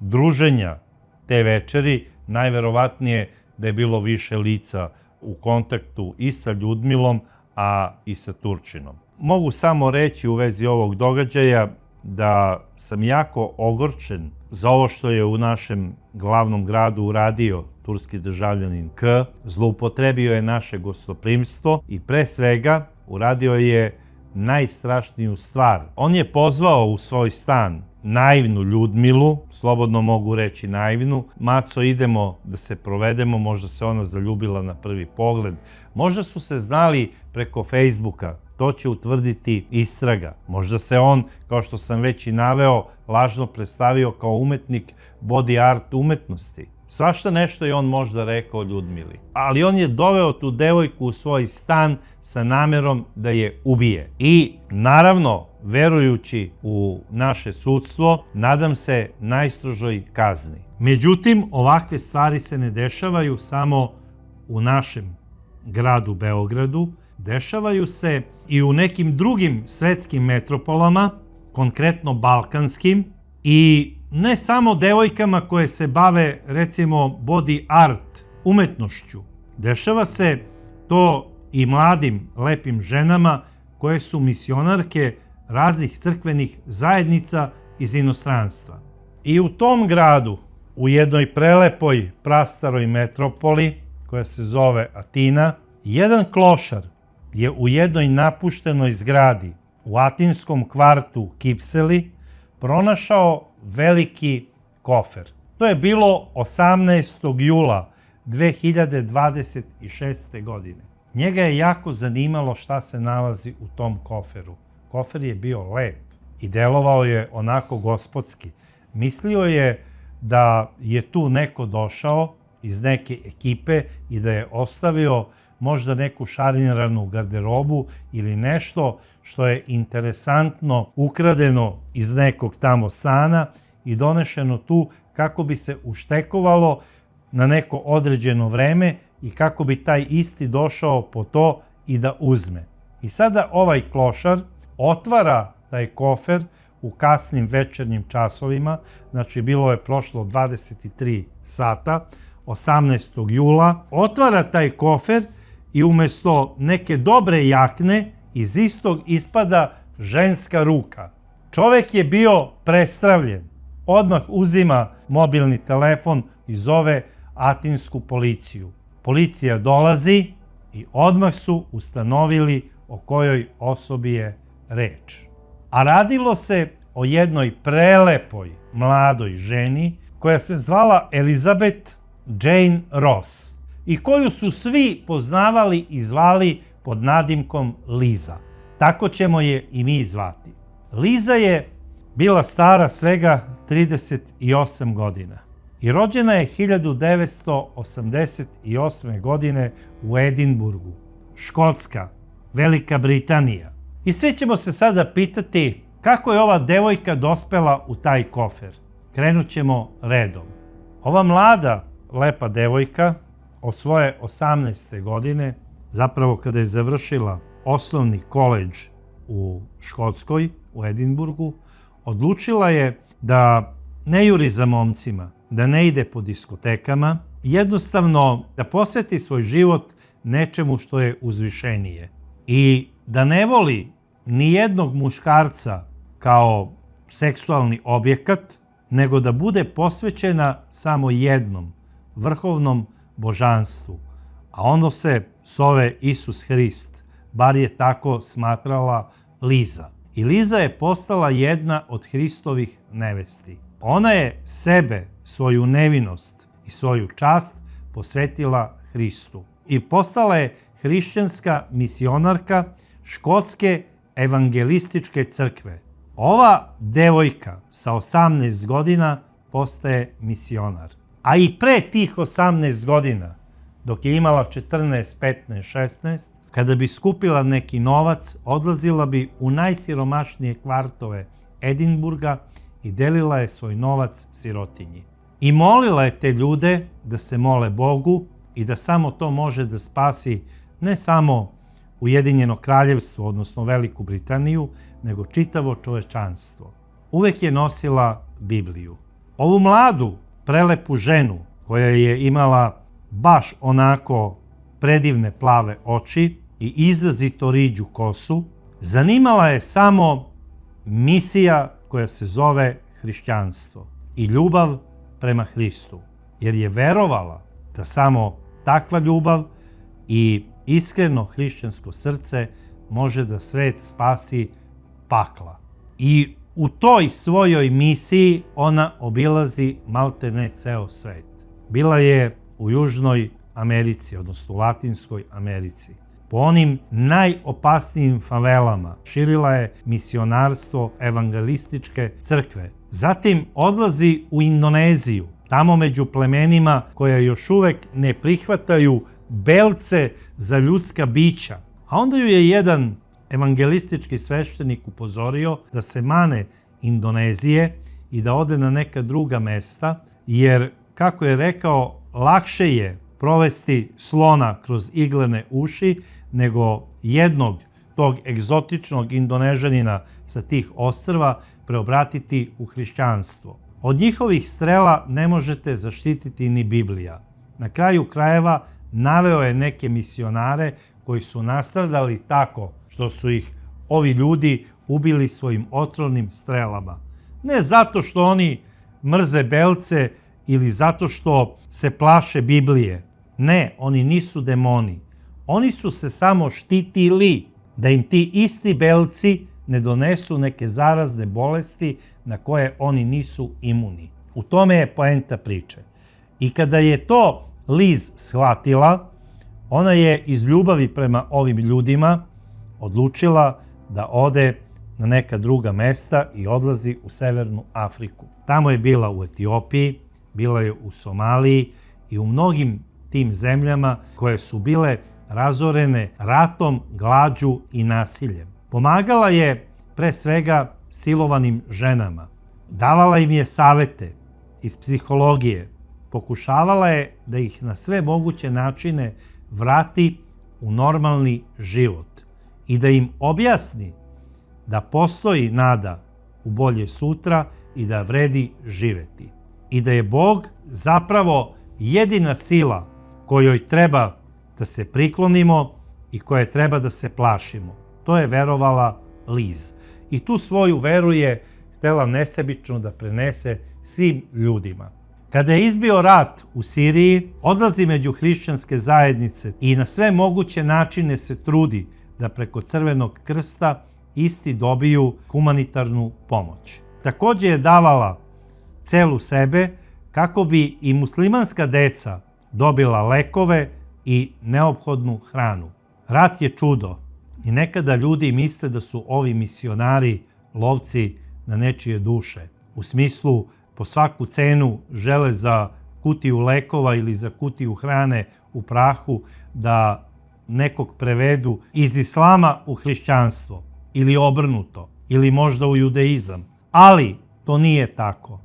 druženja te večeri, najverovatnije da je bilo više lica u kontaktu i sa Ljudmilom, a i sa Turčinom. Mogu samo reći u vezi ovog događaja da sam jako ogorčen za ovo što je u našem glavnom gradu uradio turski državljanin K. Zloupotrebio je naše gostoprimstvo i pre svega uradio je najstrašniju stvar. On je pozvao u svoj stan naivnu Ljudmilu, slobodno mogu reći naivnu. Maco, idemo da se provedemo, možda se ona zaljubila na prvi pogled. Možda su se znali preko Facebooka, to će utvrditi istraga. Možda se on, kao što sam već i naveo, lažno predstavio kao umetnik body art umetnosti. Svašta nešto je on možda rekao Ljudmili. Ali on je doveo tu devojku u svoj stan sa namerom da je ubije. I naravno, verujući u naše sudstvo, nadam se najstrožoj kazni. Međutim, ovakve stvari se ne dešavaju samo u našem gradu Beogradu, dešavaju se i u nekim drugim svetskim metropolama, konkretno balkanskim, i ne samo devojkama koje se bave, recimo, body art umetnošću. Dešava se to i mladim, lepim ženama koje su misionarke raznih crkvenih zajednica iz inostranstva. I u tom gradu, u jednoj prelepoj, prastaroj metropoli, koja se zove Atina, jedan klošar je u jednoj napuštenoj zgradi u atinskom kvartu Kipseli pronašao veliki kofer. To je bilo 18. jula 2026. godine. Njega je jako zanimalo šta se nalazi u tom koferu. Kofer je bio lep i delovao je onako gospodski. Mislio je da je tu neko došao iz neke ekipe i da je ostavio možda neku šarinaranu garderobu ili nešto što je interesantno ukradeno iz nekog tamo stana i donešeno tu kako bi se uštekovalo na neko određeno vreme i kako bi taj isti došao po to i da uzme. I sada ovaj klošar otvara taj kofer u kasnim večernjim časovima, znači bilo je prošlo 23 sata, 18. jula, otvara taj kofer i umesto neke dobre jakne iz istog ispada ženska ruka. Čovek je bio prestravljen. Odmah uzima mobilni telefon i zove atinsku policiju. Policija dolazi i odmah su ustanovili o kojoj osobi je reč. A radilo se o jednoj prelepoj mladoj ženi koja se zvala Elizabeth Jane Ross i koju su svi poznavali i zvali pod nadimkom Liza. Tako ćemo je i mi zvati. Liza je bila stara svega 38 godina i rođena je 1988. godine u Edinburgu, Škotska, Velika Britanija. I svi ćemo se sada pitati kako je ova devojka dospela u taj kofer. Krenut ćemo redom. Ova mlada, lepa devojka od svoje 18. godine, zapravo kada je završila osnovni koledž u Škotskoj, u Edinburgu, odlučila je da ne juri za momcima, da ne ide po diskotekama, jednostavno da posveti svoj život nečemu što je uzvišenije i da ne voli ni jednog muškarca kao seksualni objekat, nego da bude posvećena samo jednom, vrhovnom božanstvu. A ono se zove Isus Hrist, bar je tako smatrala Liza. I Liza je postala jedna od Hristovih nevesti. Ona je sebe, svoju nevinost i svoju čast posvetila Hristu. I postala je hrišćanska misionarka Škotske evangelističke crkve. Ova devojka sa 18 godina postaje misionar. A i pre tih 18 godina, dok je imala 14, 15, 16, kada bi skupila neki novac, odlazila bi u najsiromašnije kvartove Edinburga i delila je svoj novac sirotinji. I molila je te ljude da se mole Bogu i da samo to može da spasi ne samo Ujedinjeno kraljevstvo, odnosno Veliku Britaniju, nego čitavo čovečanstvo. Uvek je nosila Bibliju. Ovu mladu, prelepu ženu, koja je imala baš onako predivne plave oči i izrazito riđu kosu, zanimala je samo misija koja se zove hrišćanstvo i ljubav prema Hristu, jer je verovala da samo takva ljubav i iskreno hrišćansko srce može da svet spasi pakla. I u toj svojoj misiji ona obilazi maltene ceo svet. Bila je u Južnoj Americi, odnosno u Latinskoj Americi. Po onim najopasnijim favelama širila je misionarstvo evangelističke crkve. Zatim odlazi u Indoneziju, tamo među plemenima koja još uvek ne prihvataju belce za ljudska bića. A onda ju je jedan evangelistički sveštenik upozorio da se mane Indonezije i da ode na neka druga mesta, jer, kako je rekao, lakše je provesti slona kroz iglene uši nego jednog tog egzotičnog Indonežanina sa tih ostrva preobratiti u hrišćanstvo. Od njihovih strela ne možete zaštititi ni Biblija. Na kraju krajeva naveo je neke misionare koji su nastradali tako što su ih ovi ljudi ubili svojim otrovnim strelama. Ne zato što oni mrze belce ili zato što se plaše Biblije. Ne, oni nisu demoni. Oni su se samo štitili da im ti isti belci ne donesu neke zarazne bolesti na koje oni nisu imuni. U tome je poenta priče. I kada je to Liz shvatila, ona je iz ljubavi prema ovim ljudima odlučila da ode na neka druga mesta i odlazi u Severnu Afriku. Tamo je bila u Etiopiji, bila je u Somaliji i u mnogim tim zemljama koje su bile razorene ratom, glađu i nasiljem. Pomagala je pre svega silovanim ženama. Davala im je savete iz psihologije. Pokušavala je da ih na sve moguće načine vrati u normalni život i da im objasni da postoji nada u bolje sutra i da vredi živeti. I da je Bog zapravo jedina sila kojoj treba da se priklonimo i koje treba da se plašimo. To je verovala Liz. I tu svoju veru je htela nesebično da prenese svim ljudima. Kada je izbio rat u Siriji, odlazi među hrišćanske zajednice i na sve moguće načine se trudi da preko Crvenog krsta isti dobiju humanitarnu pomoć. Takođe je davala celu sebe kako bi i muslimanska deca dobila lekove i neophodnu hranu. Rat je čudo i nekada ljudi misle da su ovi misionari lovci na nečije duše. U smislu, po svaku cenu žele za kutiju lekova ili za kutiju hrane u prahu da nekog prevedu iz islama u hrišćanstvo ili obrnuto ili možda u judeizam. Ali to nije tako.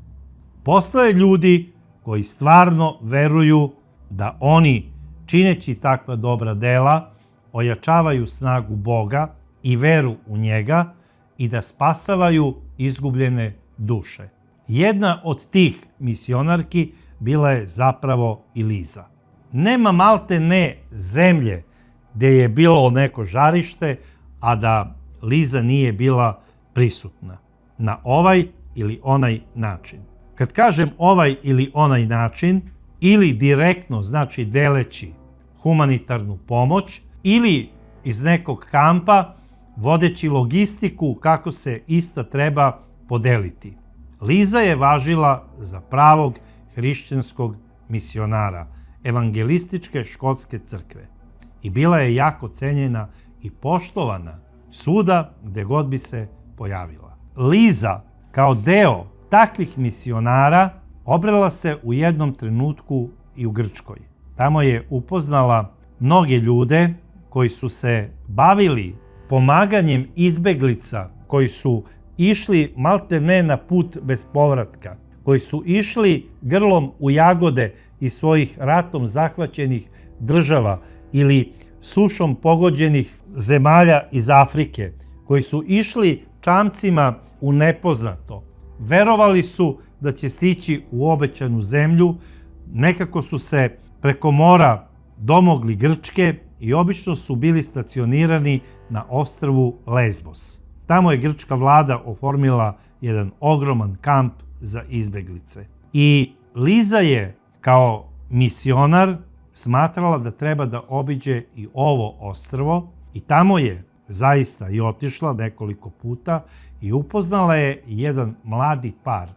Postoje ljudi koji stvarno veruju da oni, čineći takva dobra dela, ojačavaju snagu Boga i veru u njega i da spasavaju izgubljene duše. Jedna od tih misionarki bila je zapravo i Liza. Nema malte ne zemlje gde je bilo neko žarište, a da Liza nije bila prisutna na ovaj ili onaj način. Kad kažem ovaj ili onaj način, ili direktno, znači deleći humanitarnu pomoć, ili iz nekog kampa vodeći logistiku kako se ista treba podeliti. Liza je važila za pravog hrišćanskog misionara, evangelističke škotske crkve i bila je jako cenjena i poštovana svuda gde god bi se pojavila. Liza, kao deo takvih misionara, obrela se u jednom trenutku i u Grčkoj. Tamo je upoznala mnoge ljude koji su se bavili pomaganjem izbeglica koji su išli malte ne na put bez povratka, koji su išli grlom u jagode iz svojih ratom zahvaćenih država ili sušom pogođenih zemalja iz Afrike, koji su išli čamcima u nepoznato. Verovali su da će stići u obećanu zemlju, nekako su se preko mora domogli Grčke i obično su bili stacionirani na ostrvu Lesbos. Tamo je grčka vlada oformila jedan ogroman kamp za izbeglice. I Liza je kao misionar smatrala da treba da obiđe i ovo ostrvo i tamo je zaista i otišla nekoliko puta i upoznala je jedan mladi par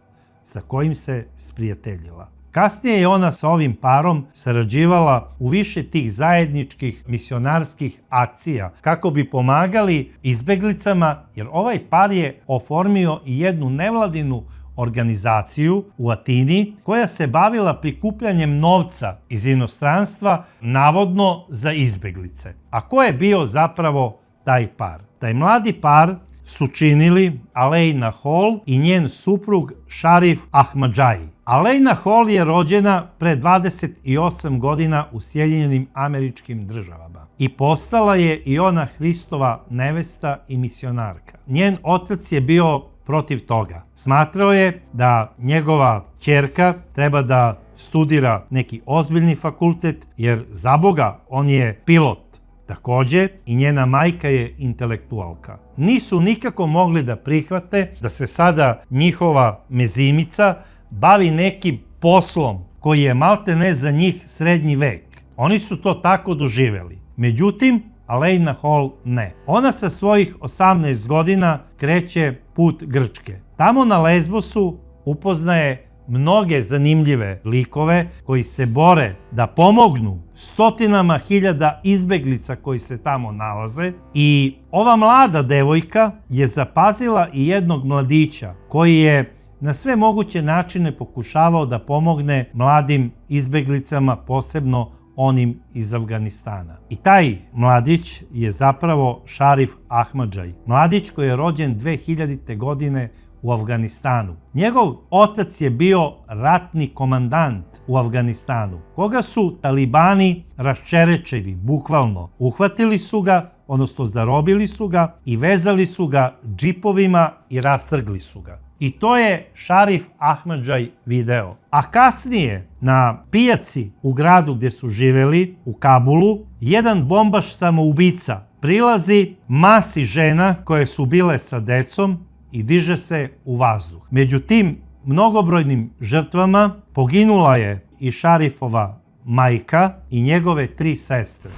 sa kojim se sprijateljila. Kasnije je ona sa ovim parom sarađivala u više tih zajedničkih misionarskih akcija kako bi pomagali izbeglicama, jer ovaj par je oformio i jednu nevladinu organizaciju u Atini koja se bavila prikupljanjem novca iz inostranstva, navodno za izbeglice. A ko je bio zapravo taj par? Taj mladi par su činili Aleina Hall i njen suprug Šarif Ahmadžaji. Aleina Hall je rođena pre 28 godina u Sjedinjenim Američkim Državama i postala je i ona Hristova nevesta i misionarka. Njen otac je bio protiv toga. Smatrao je da njegova ćerka treba da studira neki ozbiljni fakultet, jer za Boga on je pilot. Takođe, i njena majka je intelektualka. Nisu nikako mogli da prihvate da se sada njihova mezimica bavi nekim poslom koji je maltene za njih srednji vek. Oni su to tako doživeli. Međutim, Aleina Hall ne. Ona sa svojih 18 godina kreće put Grčke. Tamo na Lesbosu upoznaje mnoge zanimljive likove koji se bore da pomognu stotinama hiljada izbeglica koji se tamo nalaze, i ova mlada devojka je zapazila i jednog mladića koji je na sve moguće načine pokušavao da pomogne mladim izbeglicama, posebno onim iz Afganistana. I taj mladić je zapravo Šarif Ahmadžaj, mladić koji je rođen 2000. godine u Afganistanu. Njegov otac je bio ratni komandant u Afganistanu, koga su talibani raščerečili, bukvalno. Uhvatili su ga, odnosno zarobili su ga i vezali su ga džipovima i rastrgli su ga. I to je Šarif Ahmadžaj video. A kasnije na pijaci u gradu gdje su živeli, u Kabulu, jedan bombaš samoubica prilazi masi žena koje su bile sa decom i diže se u vazduh. Među tim mnogobrojnim žrtvama poginula je i Šarifova majka i njegove 3 sestre.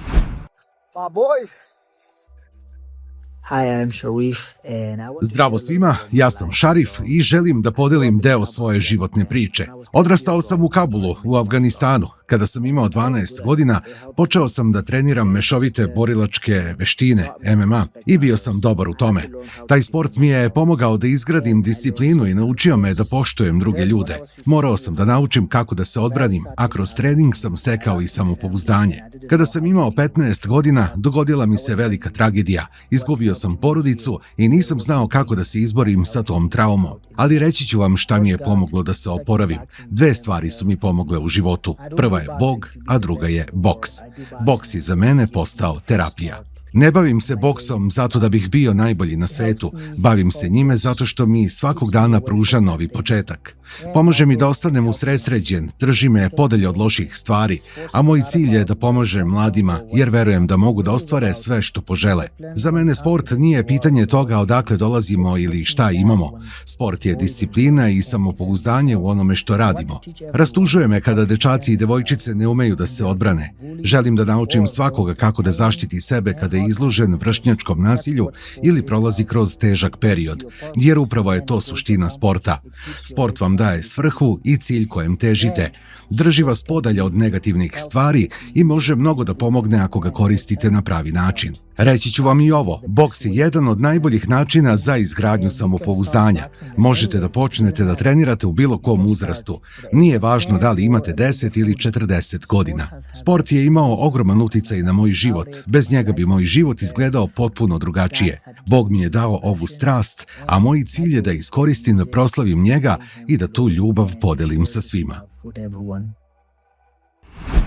Zdravo svima, ja sam Šarif i želim da podelim deo svoje životne priče. Odrastao sam u Kabulu, u Afganistanu. Kada sam imao 12 godina, počeo sam da treniram mešovite borilačke veštine, MMA, i bio sam dobar u tome. Taj sport mi je pomogao da izgradim disciplinu i naučio me da poštujem druge ljude. Morao sam da naučim kako da se odbranim, a kroz trening sam stekao i samopouzdanje. Kada sam imao 15 godina, dogodila mi se velika tragedija. Izgubio sam porodicu i nisam znao kako da se izborim sa tom traumom. Ali reći ću vam šta mi je pomoglo da se oporavim. 2 stvari su mi pomogle u životu. Prva je Bog, a druga je boks. Boks je za mene postao terapija. Ne bavim se boksom zato da bih bio najbolji na svetu. Bavim se njime zato što mi svakog dana pruža novi početak. Pomaže mi da ostanem usredsređen, drži me podalje od loših stvari, a moj cilj je da pomažem mladima jer verujem da mogu da ostvare sve što požele. Za mene sport nije pitanje toga odakle dolazimo ili šta imamo. Sport je disciplina i samopouzdanje u onome što radimo. Rastužuje me kada dečaci i devojčice ne umeju da se odbrane. Želim da naučim svakoga kako da zaštiti sebe kada je izložen vršnjačkom nasilju ili prolazi kroz težak period, jer upravo je to suština sporta. Sport vam daje svrhu i cilj kojem težite. Drži vas podalje od negativnih stvari i može mnogo da pomogne ako ga koristite na pravi način. Reći ću vam i ovo, boks je jedan od najboljih načina za izgradnju samopouzdanja. Možete da počnete da trenirate u bilo kom uzrastu. Nije važno da li imate 10 ili 40 godina. Sport je imao ogroman uticaj na moj život. Bez njega bi moj život izgledao potpuno drugačije. Bog mi je dao ovu strast, a moj cilj je da iskoristim da proslavim njega i da tu ljubav podelim sa svima.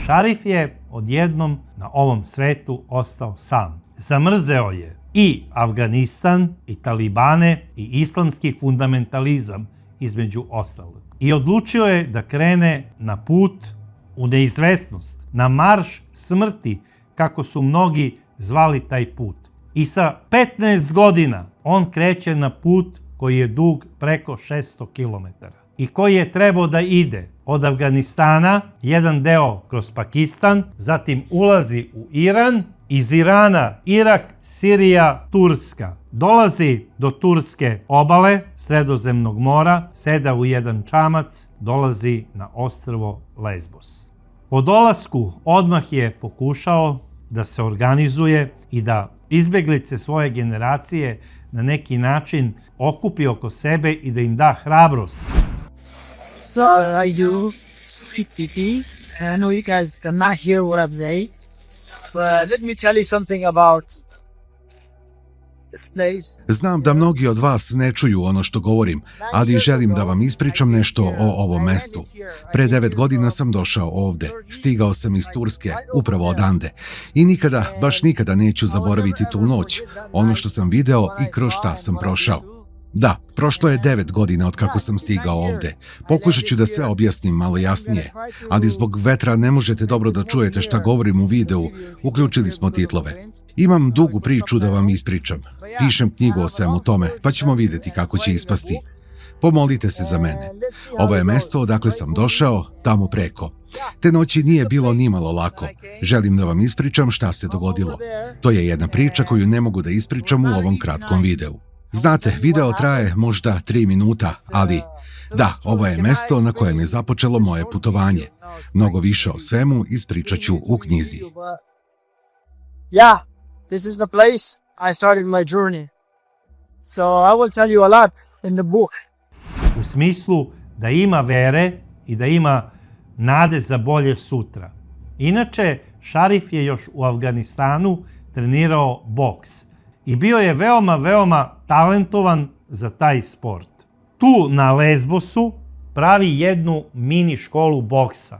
Šarif je odjednom na ovom svetu ostao sam. Zamrzeo je i Afganistan, i talibane, i islamski fundamentalizam, između ostalog. I odlučio je da krene na put u neizvesnost, na marš smrti, kako su mnogi zvali taj put. I sa 15 godina on kreće na put koji je dug preko 600 km i koji je trebao da ide od Afganistana, jedan deo kroz Pakistan, zatim ulazi u Iran iz Irana, Irak, Sirija, Turska. Dolazi do turske obale Sredozemnog mora, seda u jedan čamac, dolazi na ostrvo Lesbos. Po dolasku odmah je pokušao da se organizuje i da izbeglice svoje generacije na neki način okupi oko sebe i da im da hrabrost. So I do speak PP, and I know you guys cannot hear what I'm saying, but let me tell you something about this place. Znam da mnogi od vas ne čuju ono što govorim, ali želim da vam ispričam nešto o ovom mestu. Pre 9 godina sam došao ovde. Stigao sam iz Turske, upravo odande. I nikada, baš nikada neću zaboraviti tu noć, ono što sam video i kroz šta sam prošao. Da, prošlo je 9 godina od kako sam stigao ovde. Pokušat ću da sve objasnim malo jasnije, ali zbog vetra ne možete dobro da čujete šta govorim u videu, uključili smo titlove. Imam dugu priču da vam ispričam. Pišem knjigu o svemu tome, pa ćemo vidjeti kako će ispasti. Pomolite se za mene. Ovo je mesto odakle sam došao, tamo preko. Te noći nije bilo nimalo lako. Želim da vam ispričam šta se dogodilo. To je jedna priča koju ne mogu da ispričam u ovom kratkom videu. Znate, video traje možda 3 minuta, ali da, ovo je mesto na kojem je započelo moje putovanje. Mnogo više o svemu ispričat ću u knjizi. Yeah, this is the place I started my journey. So I will tell you a lot in the book. U smislu da ima vere i da ima nade za bolje sutra. Inače, Šarif je još u Afganistanu trenirao boks i bio je veoma talentovan za taj sport. Tu na Lesbosu pravi jednu mini školu boksa.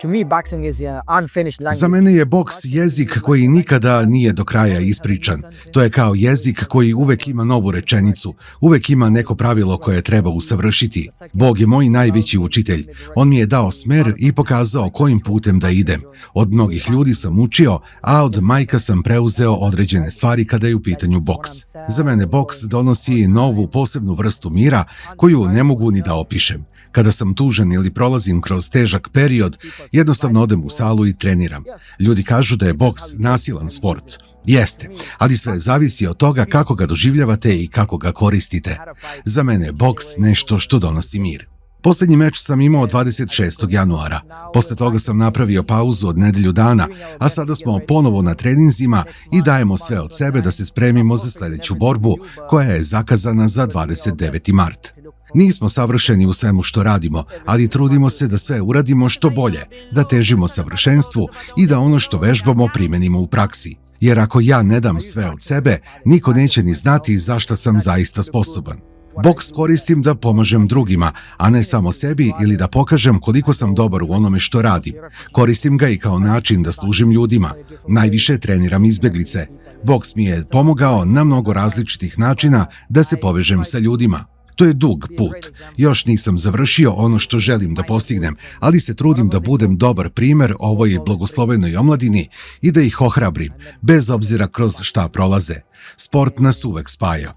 To me, boxing is an unfinished language. Za mene je boks jezik koji nikada nije do kraja ispričan. To je kao jezik koji uvek ima novu rečenicu, uvek ima neko pravilo koje treba usavršiti. Bog je moj najveći učitelj. On mi je dao smer i pokazao kojim putem da idem. Od mnogih ljudi sam učio, a od majka sam preuzeo određene stvari kada je u pitanju boks. Za mene boks donosi novu posebnu vrstu mira koju ne mogu ni da opišem. Kada sam tužan ili prolazim kroz težak period, jednostavno odem u salu i treniram. Ljudi kažu da je boks nasilan sport. Jeste, ali sve zavisi od toga kako ga doživljavate i kako ga koristite. Za mene je boks nešto što donosi mir. Poslednji meč sam imao 26. januara. Posle toga sam napravio pauzu od nedelju dana, a sada smo ponovo na treninzima i dajemo sve od sebe da se spremimo za sledeću borbu koja je zakazana za 29. mart. Nismo savršeni u svemu što radimo, ali trudimo se da sve uradimo što bolje, da težimo savršenstvu i da ono što vežbamo primenimo u praksi. Jer ako ja ne dam sve od sebe, niko neće ni znati za šta sam zaista sposoban. Boks koristim da pomažem drugima, a ne samo sebi ili da pokažem koliko sam dobar u onome što radim. Koristim ga i kao način da služim ljudima. Najviše treniram izbeglice. Boks mi je pomogao na mnogo različitih načina da se povežem sa ljudima. To je dug put. Još nisam završio ono što želim da postignem, ali se trudim da budem dobar primer ovoj blagoslovenoj omladini i da ih ohrabrim, bez obzira kroz šta prolaze. Sport nas uvek spaja.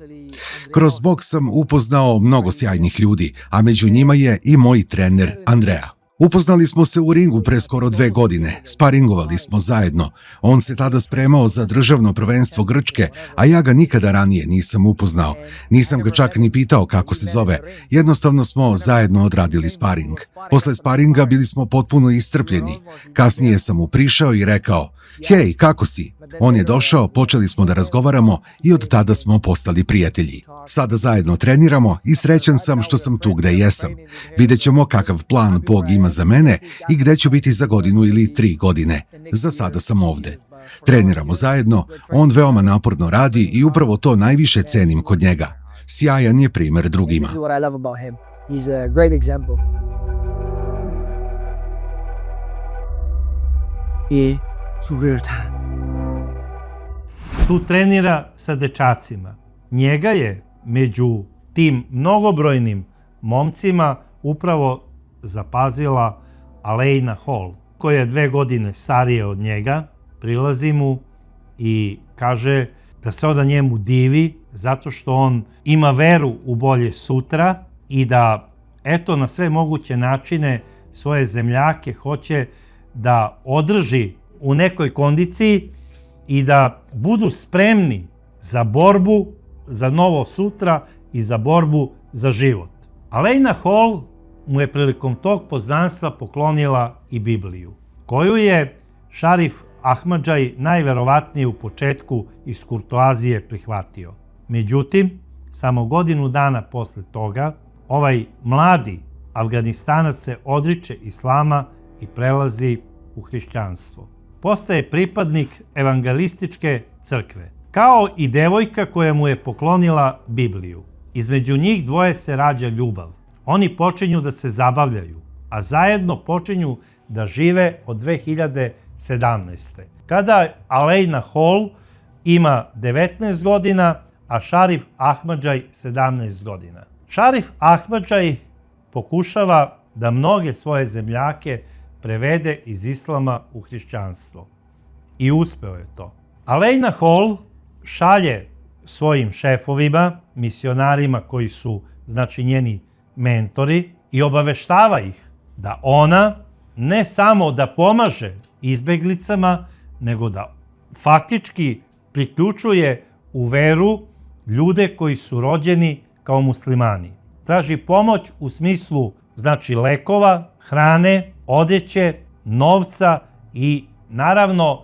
Kroz boks sam upoznao mnogo sjajnih ljudi, a među njima je i moj trener Andrea. Upoznali smo se u ringu pre skoro 2 godine, sparingovali smo zajedno. On se tada spremao za državno prvenstvo Grčke, a ja ga nikada ranije nisam upoznao. Nisam ga čak ni pitao kako se zove, jednostavno smo zajedno odradili sparing. Posle sparinga bili smo potpuno iscrpljeni. Kasnije sam mu prišao i rekao, hej, kako si? On je došao, počeli smo da razgovaramo i od tada smo postali prijatelji. Sada zajedno treniramo i srećan sam što sam tu gde jesam. Vidjet ćemo kakav plan Bog ima za mene i gde ću biti za 1 ili 3 godine. Za sada sam ovde. Treniramo zajedno, on veoma naporno radi i upravo to najviše cenim kod njega. Sjajan je primer drugima. Tu trenira sa dečacima. Njega je među tim mnogobrojnim momcima upravo zapazila Alejna Hall, koja je 2 godine starija od njega. Prilazi mu i kaže da se onda njemu divi zato što on ima veru u bolje sutra i da eto na sve moguće načine svoje zemljake hoće da održi u nekoj kondiciji i da budu spremni za borbu za novo sutra i za borbu za život. Aleina Hall mu je prilikom tog poznanstva poklonila i Bibliju, koju je Šarif Ahmadžaj najverovatnije u početku iz kurtoazije prihvatio. Međutim, samo godinu dana posle toga, ovaj mladi Afganistanac se odriče islama i prelazi u hrišćanstvo. Postaje pripadnik evangelističke crkve, kao i devojka koja mu je poklonila Bibliju. Između njih dvoje se rađa ljubav. Oni počinju da se zabavljaju, a zajedno počinju da žive od 2017. Kada Aleina Hall ima 19 godina, a Šarif Ahmadžaj 17 godina. Šarif Ahmadžaj pokušava da mnoge svoje zemljake prevede iz islama u hrišćanstvo. I uspeo je to. Aleina Hall šalje svojim šefovima, misionarima koji su, znači, njeni mentori, i obaveštava ih da ona ne samo da pomaže izbeglicama, nego da faktički priključuje u veru ljude koji su rođeni kao muslimani. Traži pomoć u smislu, znači, lekova, hrane, odeće, novca i, naravno,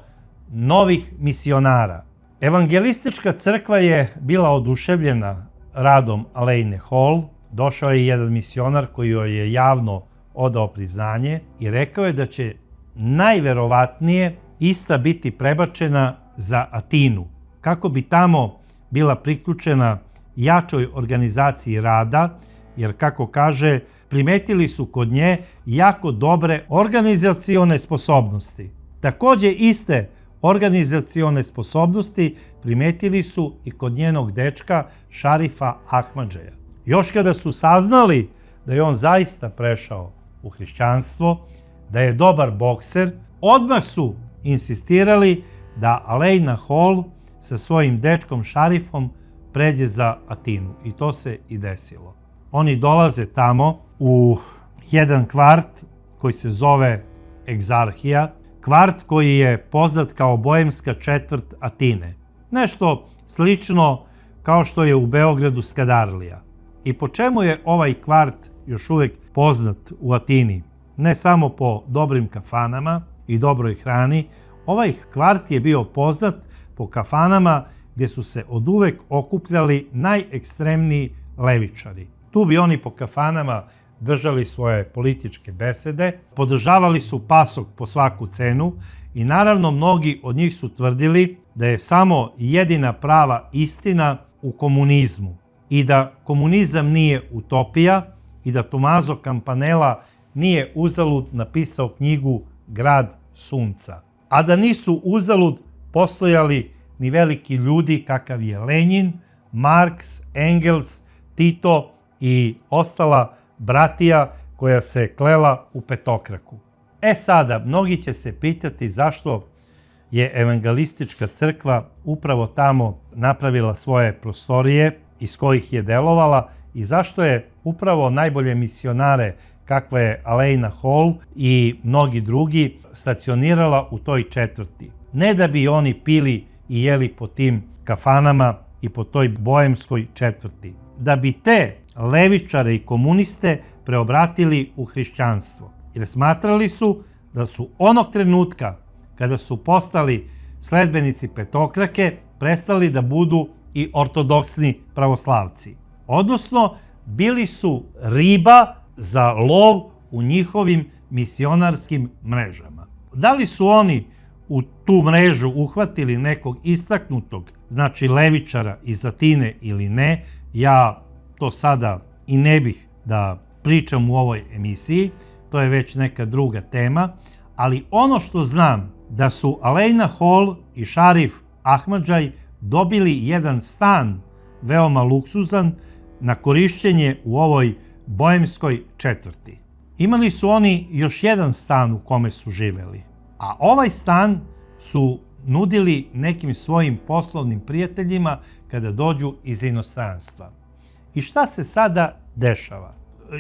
novih misionara. Evangelistička crkva je bila oduševljena radom Aleine Hall. Došao je jedan misionar koji joj je javno odao priznanje i rekao je da će najverovatnije ista biti prebačena za Atinu, kako bi tamo bila priključena jačoj organizaciji rada, jer, kako kaže, primetili su kod nje jako dobre organizacione sposobnosti. Takođe, iste organizacione sposobnosti primetili su i kod njenog dečka Šarifa Ahmadžaja. Još kada su saznali da je on zaista prešao u hrišćanstvo, da je dobar bokser, odmah su insistirali da Aleina Hall sa svojim dečkom Šarifom pređe za Atinu. I to se i desilo. Oni dolaze tamo u jedan kvart koji se zove Egzarhija, kvart koji je poznat kao boemska četvrt Atine. Nešto slično kao što je u Beogradu Skadarlija. I po čemu je ovaj kvart još uvek poznat u Atini? Ne samo po dobrim kafanama i dobroj hrani, ovaj kvart je bio poznat po kafanama gdje su se oduvek okupljali najekstremniji levičari. Tu bi oni po kafanama držali svoje političke besede, podržavali su PASOK po svaku cenu i naravno mnogi od njih su tvrdili da je samo jedina prava istina u komunizmu i da komunizam nije utopija i da Tomaso Campanella nije uzalud napisao knjigu Grad sunca. A da nisu uzalud postojali ni veliki ljudi kakav je Lenin, Marks, Engels, Tito i ostala bratija koja se klela u petokraku. Sada, mnogi će se pitati zašto je evangelistička crkva upravo tamo napravila svoje prostorije iz kojih je delovala i zašto je upravo najbolje misionare kakva je Aleina Hall i mnogi drugi stacionirala u toj četvrti. Ne da bi oni pili i jeli po tim kafanama i po toj boemskoj četvrti. Da bi te levičare i komuniste preobratili u hrišćanstvo. Jer smatrali su da su onog trenutka kada su postali sledbenici petokrake prestali da budu i ortodoksni pravoslavci. Odnosno, bili su riba za lov u njihovim misionarskim mrežama. Da li su oni u tu mrežu uhvatili nekog istaknutog, znači levičara iz Atine ili ne, ja to sada i ne bih da pričam u ovoj emisiji, to je već neka druga tema, ali ono što znam da su Aleina Hall i Šarif Ahmadžaj dobili jedan stan, veoma luksuzan, na korišćenje u ovoj boemskoj četvrti. Imali su oni još jedan stan u kome su živeli, a ovaj stan su nudili nekim svojim poslovnim prijateljima kada dođu iz inostranstva. I šta se sada dešava?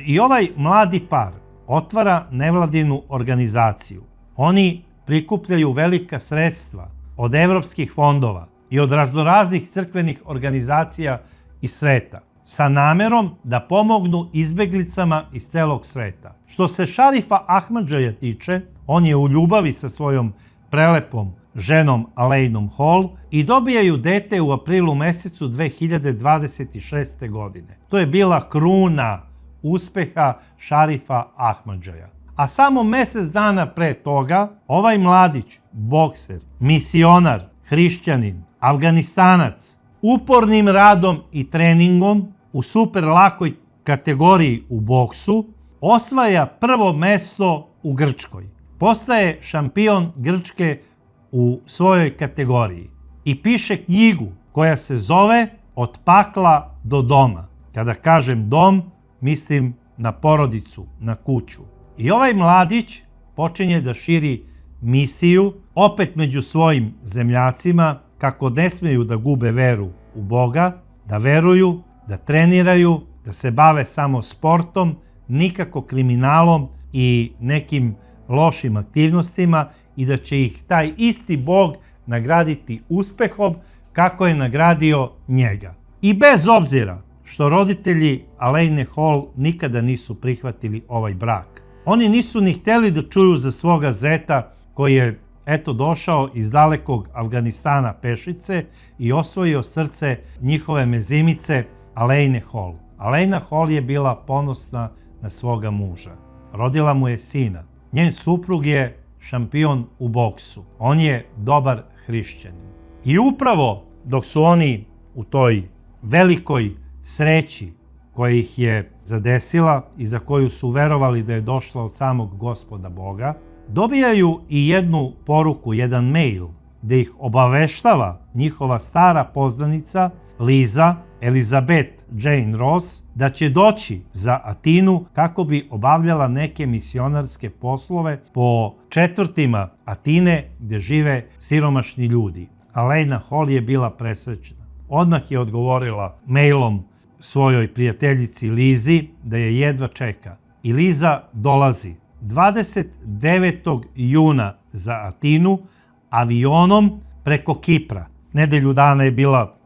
I ovaj mladi par otvara nevladinu organizaciju Oni prikupljaju velika sredstva od evropskih fondova i od raznoraznih crkvenih organizacija iz sveta sa namerom da pomognu izbeglicama iz celog sveta. Što se Šarifa Ahmadžaja tiče, on je u ljubavi sa svojom prelepom ženom Alejnom Hall i dobijaju dete u aprilu mesecu 2026. godine. To je bila kruna uspeha Šarifa Ahmadžaja. A samo mesec dana pre toga, ovaj mladić, bokser, misionar, hrišćanin, Afganistanac, upornim radom i treningom u super lakoj kategoriji u boksu, osvaja prvo mesto u Grčkoj. Postaje šampion Grčke u svojoj kategoriji i piše knjigu koja se zove Od pakla do doma. Kada kažem dom, mislim na porodicu, na kuću. I ovaj mladić počinje da širi misiju opet među svojim zemljacima kako ne smeju da gube veru u Boga, da veruju, da treniraju, da se bave samo sportom, nikako kriminalom i nekim lošim aktivnostima i da će ih taj isti Bog nagraditi uspehom kako je nagradio njega. I bez obzira što roditelji Alejne Hall nikada nisu prihvatili ovaj brak. Oni nisu ni hteli da čuju za svoga zeta koji je došao iz dalekog Afganistana pešice i osvojio srce njihove mezimice Alejne Hall. Alejna Hall je bila ponosna na svoga muža. Rodila mu je sina. Njen suprug je šampion u boksu. On je dobar hrišćanin. I upravo dok su oni u toj velikoj sreći koja ih je zadesila i za koju su verovali da je došla od samog Gospoda Boga, dobijaju i jednu poruku, jedan mail, gde ih obaveštava njihova stara poznanica Liza Elizabeth Jane Ross da će doći za Atinu kako bi obavljala neke misionarske poslove po četvrtima Atine gde žive siromašni ljudi. Alejna Hall je bila presrećna. Odmah je odgovorila mailom svojoj prijateljici Lizi da je jedva čeka. I Liza dolazi 29. juna za Atinu avionom preko Kipra. Nedelju dana je bila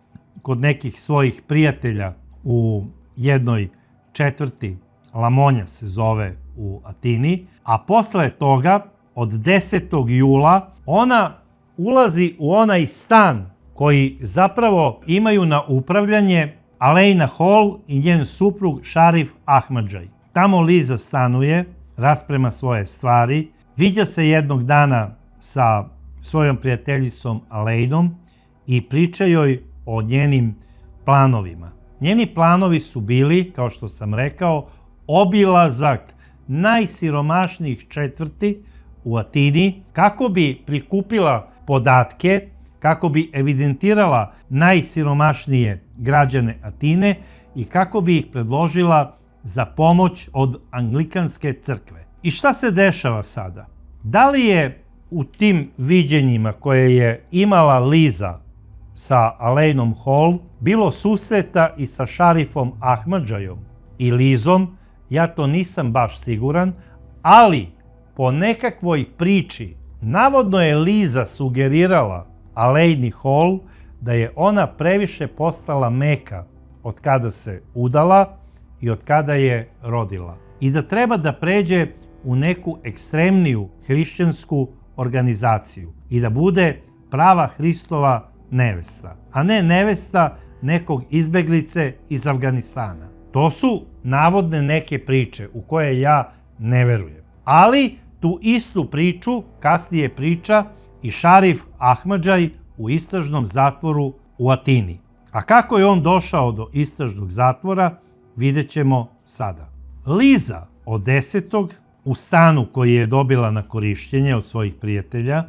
kod nekih svojih prijatelja u jednoj četvrti, Lamonja se zove u Atini, a posle toga od 10. jula ona ulazi u onaj stan koji zapravo imaju na upravljanje Alejna Hall i njen suprug Šarif Ahmadžaj. Tamo Liza stanuje, rasprema svoje stvari, viđa se jednog dana sa svojom prijateljicom Alejnom i priča joj o njenim planovima. Njeni planovi su bili, kao što sam rekao, obilazak najsiromašnijih četvrti u Atini kako bi prikupila podatke, kako bi evidentirala najsiromašnije građane Atine i kako bi ih predložila za pomoć od Anglikanske crkve. I šta se dešava sada? Da li je u tim viđenjima koje je imala Liza sa Alejnom Hall bilo susreta i sa Šarifom Ahmadžajom i Lizom? Ja to nisam baš siguran, ali po nekakvoj priči navodno je Liza sugerirala Alejni Hall da je ona previše postala meka od kada se udala i od kada je rodila i da treba da pređe u neku ekstremniju hrišćansku organizaciju i da bude prava Hristova nevesta, a ne nevesta nekog izbeglice iz Afganistana. To su navodne neke priče u koje ja ne verujem. Ali tu istu priču kasnije priča i Šarif Ahmadžaj u istražnom zatvoru u Atini. A kako je on došao do istražnog zatvora, vidjet ćemo sada. Liza od 10. u stanu koji je dobila na korišćenje od svojih prijatelja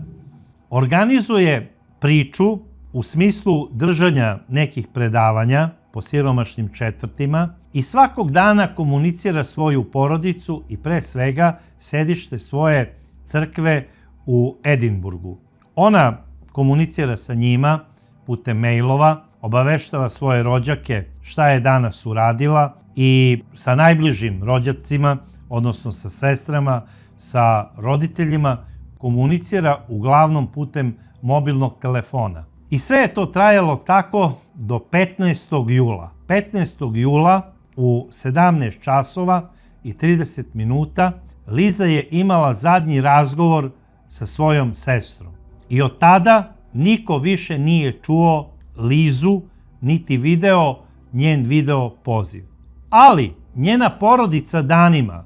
organizuje priču u smislu držanja nekih predavanja po siromašnim četvrtima i svakog dana komunicira svoju porodicu i pre svega sedište svoje crkve u Edinburgu. Ona komunicira sa njima putem mailova, obaveštava svoje rođake šta je danas uradila i sa najbližim rođacima, odnosno sa sestrama, sa roditeljima, komunicira uglavnom putem mobilnog telefona. I sve je to trajalo tako do 15. jula. 15. jula u 17 časova i 30 minuta Liza je imala zadnji razgovor sa svojom sestrom. I od tada niko više nije čuo Lizu, niti video njen video poziv. Ali njena porodica danima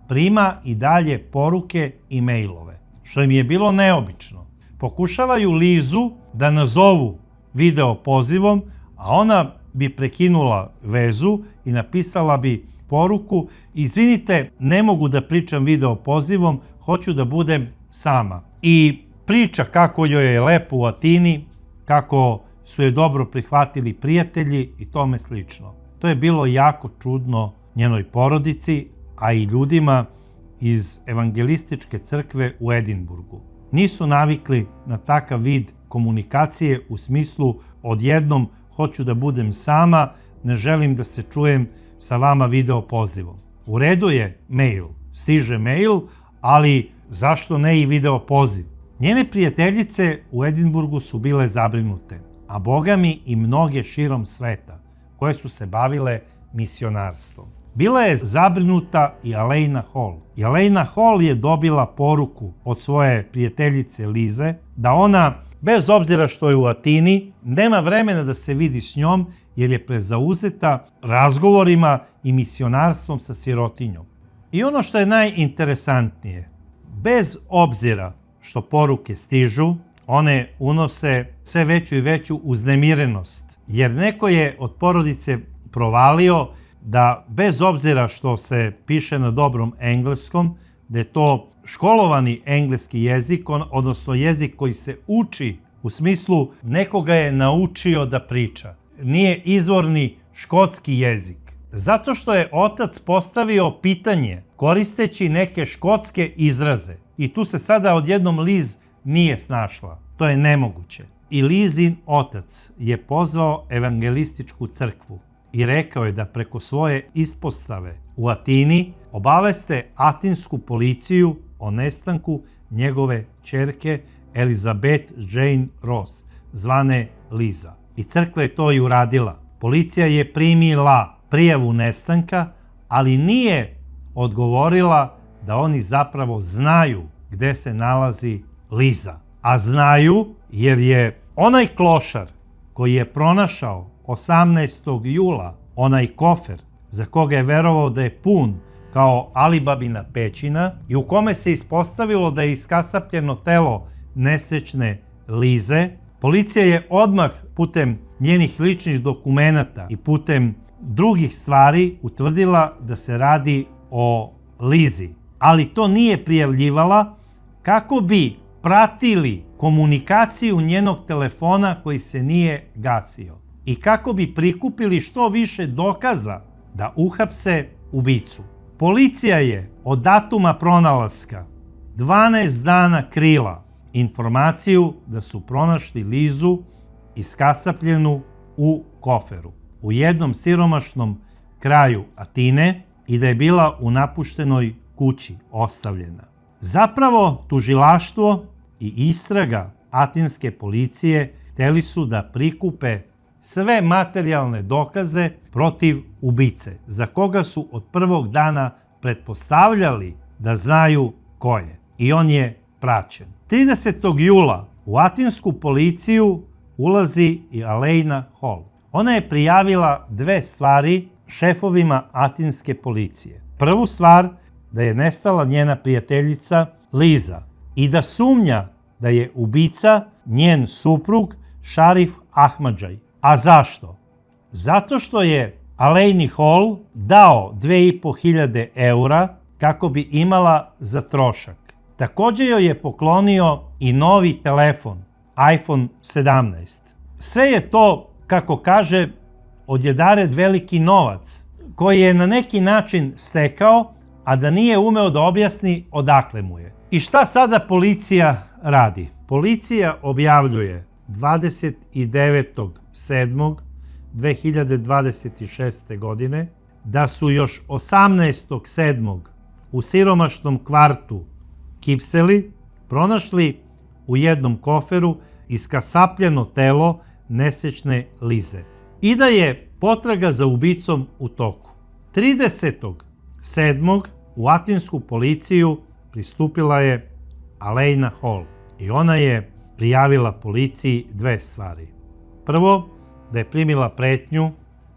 prima i dalje poruke i mailove, što im je bilo neobično. Pokušavaju Lizu da nazovu video pozivom, a ona bi prekinula vezu i napisala bi poruku: izvinite, ne mogu da pričam video pozivom, hoću da budem sama. I priča kako joj je lepo u Atini, kako su je dobro prihvatili prijatelji i tome slično. To je bilo jako čudno njenoj porodici, a i ljudima iz evangelističke crkve u Edinburgu. Nisu navikli na takav vid komunikacije u smislu odjednom hoću da budem sama, ne želim da se čujem sa vama video pozivom. U redu je mail, stiže mail, ali zašto ne i video poziv? Njene prijateljice u Edinburgu su bile zabrinute, a bogami i mnoge širom sveta, koje su se bavile misionarstvom. Bila je zabrinuta i Elaina Hall. I Elaina Hall je dobila poruku od svoje prijateljice Lize da ona, bez obzira što je u Atini, nema vremena da se vidi s njom jer je prezauzeta razgovorima i misionarstvom sa sirotinjom. I ono što je najinteresantnije, bez obzira što poruke stižu, one unose sve veću i veću uznemirenost, jer neko je od porodice provalio da bez obzira što se piše na dobrom engleskom, da je to školovani engleski jezik, odnosno jezik koji se uči u smislu nekoga je naučio da priča. Nije izvorni škotski jezik. Zato što je otac postavio pitanje koristeći neke škotske izraze. I tu se sada odjednom Liz nije snašla. To je nemoguće. I Lizin otac je pozvao evangelističku crkvu i rekao je da preko svoje ispostave u Atini obaveste atinsku policiju o nestanku njegove ćerke Elizabeth Jane Ross, zvane Liza. I crkva je to i uradila. Policija je primila prijavu nestanka, ali nije odgovorila da oni zapravo znaju gde se nalazi Liza. A znaju jer je onaj klošar koji je pronašao 18. jula onaj kofer za koga je verovao da je pun kao Alibabina pećina i u kome se ispostavilo da je iskasapljeno telo nesrećne Lize, policija je odmah putem njenih ličnih dokumenata i putem drugih stvari utvrdila da se radi o Lizi. Ali to nije prijavljivala kako bi pratili komunikaciju njenog telefona koji se nije gasio i kako bi prikupili što više dokaza da uhapse ubicu. Policija je od datuma pronalaska 12 dana krila informaciju da su pronašli Lizu iskasapljenu u koferu u jednom siromašnom kraju Atine i da je bila u napuštenoj kući ostavljena. Zapravo, tužilaštvo i istraga atinske policije hteli su da prikupe sve materijalne dokaze protiv ubice, za koga su od prvog dana pretpostavljali da znaju ko je. I on je praćen. 30. jula u atinsku policiju ulazi i Elaina Hall. Ona je prijavila dve stvari šefovima atinske policije. Prvu stvar, da je nestala njena prijateljica Liza i da sumnja da je ubica njen suprug Šarif Ahmadžaj. A zašto? Zato što je Elaini Hall dao 2.500 eura kako bi imala za trošak. Također joj je poklonio i novi telefon, iPhone 17. Sve je to, kako kaže, odjedared veliki novac, koji je na neki način stekao, a da nije umeo da objasni odakle mu je. I šta sada policija radi? Policija objavljuje 29.7.2026. godine da su još 18.7. u siromašnom kvartu Kipseli pronašli u jednom koferu iskasapljeno telo nesrećne Lize i da je potraga za ubicom u toku. 30.7. u atinsku policiju pristupila je Alaina Hall i ona je prijavila policiji dve stvari. Prvo, da je primila pretnju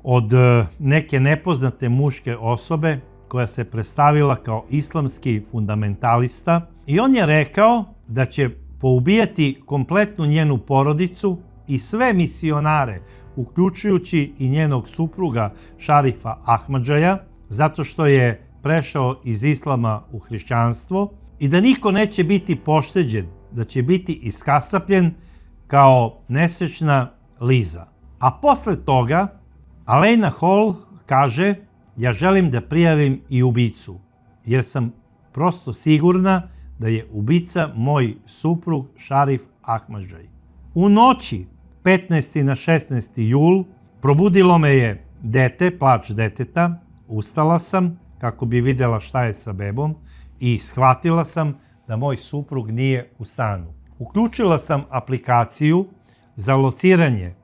od neke nepoznate muške osobe koja se predstavila kao islamski fundamentalista i on je rekao da će poubijati kompletnu njenu porodicu i sve misionare, uključujući i njenog supruga Šarifa Ahmadžaja, zato što je prešao iz islama u hrišćanstvo i da niko neće biti pošteđen, da će biti iskasapljen kao nesrećna Liza. A posle toga Alaina Hall kaže: ja želim da prijavim i ubicu, jer sam prosto sigurna da je ubica moj suprug Šarif Ahmadžaj. U noći 15. na 16. jul probudilo me je dete, plač deteta. Ustala sam kako bi vidjela šta je sa bebom i shvatila sam da moj suprug nije u stanu. Uključila sam aplikaciju za lociranje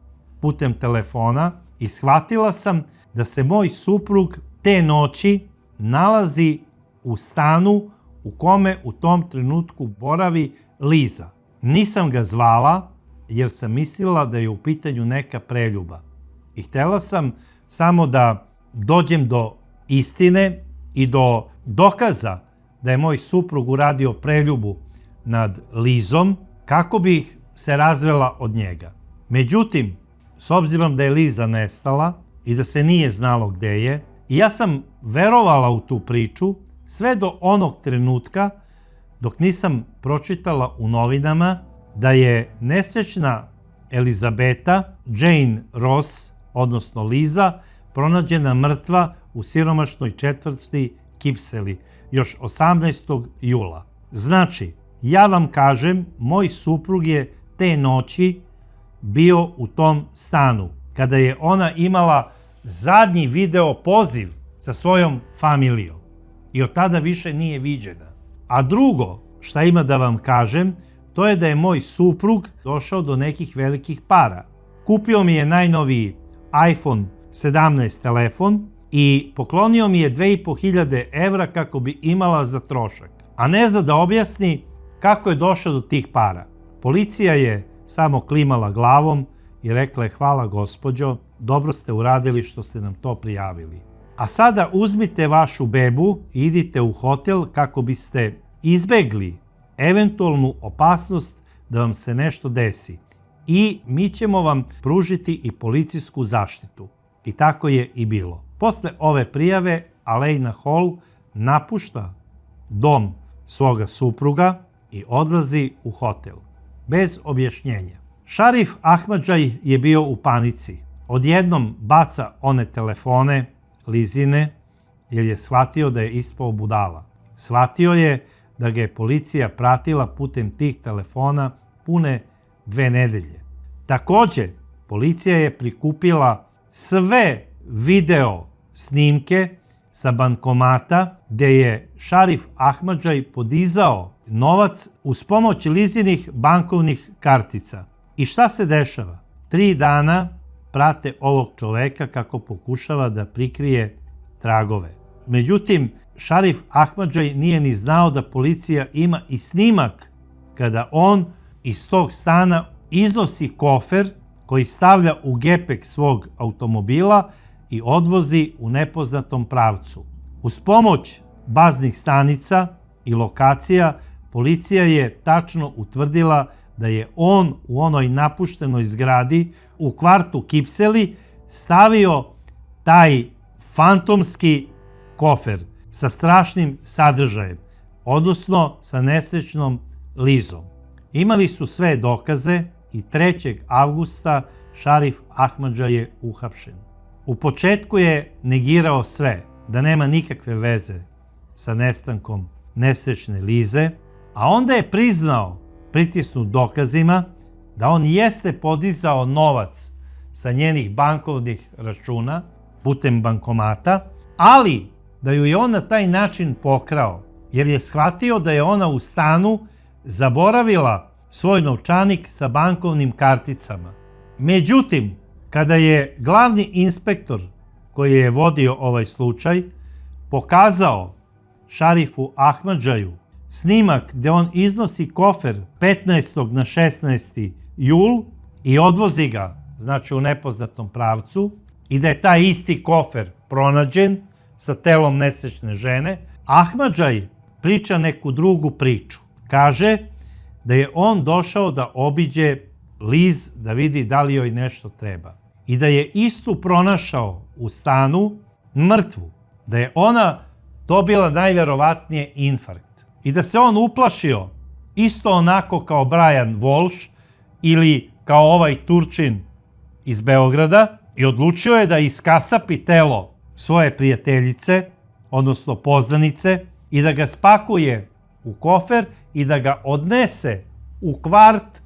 putem telefona i shvatila sam da se moj suprug te noći nalazi u stanu u kome u tom trenutku boravi Liza. Nisam ga zvala jer sam mislila da je u pitanju neka preljuba. I htjela sam samo da dođem do istine i do dokaza da je moj suprug uradio preljubu nad Lizom kako bih se razvela od njega. Međutim, s obzirom da je Liza nestala i da se nije znalo gde je, i ja sam verovala u tu priču sve do onog trenutka dok nisam pročitala u novinama da je nesrećna Elizabeta Jane Ross, odnosno Liza, pronađena mrtva u siromašnoj četvrti Kipseli još 18. jula. Znači, ja vam kažem, moj suprug je te noći bio u tom stanu kada je ona imala zadnji video poziv sa svojom familijom i od tada više nije viđena. A drugo šta ima da vam kažem, to je da je moj suprug došao do nekih velikih para. Kupio mi je najnoviji iPhone 17 telefon i poklonio mi je 2500 evra kako bi imala za trošak, a ne za da objasni kako je došao do tih para. Policija je samo klimala glavom i rekla je: hvala gospođo, dobro ste uradili što ste nam to prijavili. A sada uzmite vašu bebu i idite u hotel kako biste izbegli eventualnu opasnost da vam se nešto desi i mi ćemo vam pružiti i policijsku zaštitu. I tako je i bilo. Posle ove prijave Alaina Hall napušta dom svoga supruga i odlazi u hotel, bez objašnjenja. Šarif Ahmadžaj je bio u panici. Odjednom baca one telefone Lizine jer je shvatio da je ispao budala. Shvatio je da ga je policija pratila putem tih telefona pune 2 nedelje. Takođe, policija je prikupila sve video snimke sa bankomata gde je Šarif Ahmadžaj podizao novac uz pomoć Lizinih bankovnih kartica. I šta se dešava? 3 dana prate ovog čoveka kako pokušava da prikrije tragove. Međutim, Šarif Ahmadžaj nije ni znao da policija ima i snimak kada on iz tog stana iznosi kofer koji stavlja u gepek svog automobila i odvozi u nepoznatom pravcu. Uz pomoć baznih stanica i lokacija, policija je tačno utvrdila da je on u onoj napuštenoj zgradi u kvartu Kipseli stavio taj fantomski kofer sa strašnim sadržajem, odnosno sa nesrećnom Lizom. Imali su sve dokaze i 3. avgusta Šarif Ahmadžaj je uhapšen. U početku je negirao sve, da nema nikakve veze sa nestankom nesrećne Lize, a onda je priznao, pritisnut dokazima, da on jeste podizao novac sa njenih bankovnih računa putem bankomata, ali da ju je on na taj način pokrao, jer je shvatio da je ona u stanu zaboravila svoj novčanik sa bankovnim karticama. Međutim, kada je glavni inspektor koji je vodio ovaj slučaj pokazao Šarifu Ahmadžaju snimak gde on iznosi kofer 15. na 16. jul i odvozi ga, znači u nepoznatom pravcu, i da je taj isti kofer pronađen sa telom nesrećne žene, Ahmadžaj priča neku drugu priču. Kaže da je on došao da obiđe Liz da vidi da li joj nešto treba. I da je istu pronašao u stanu mrtvu. Da je ona dobila najverovatnije infarkt. I da se on uplašio isto onako kao Brian Walsh ili kao ovaj Turčin iz Beograda i odlučio je da iskasapi telo svoje prijateljice, odnosno poznanice, i da ga spakuje u kofer i da ga odnese u kvart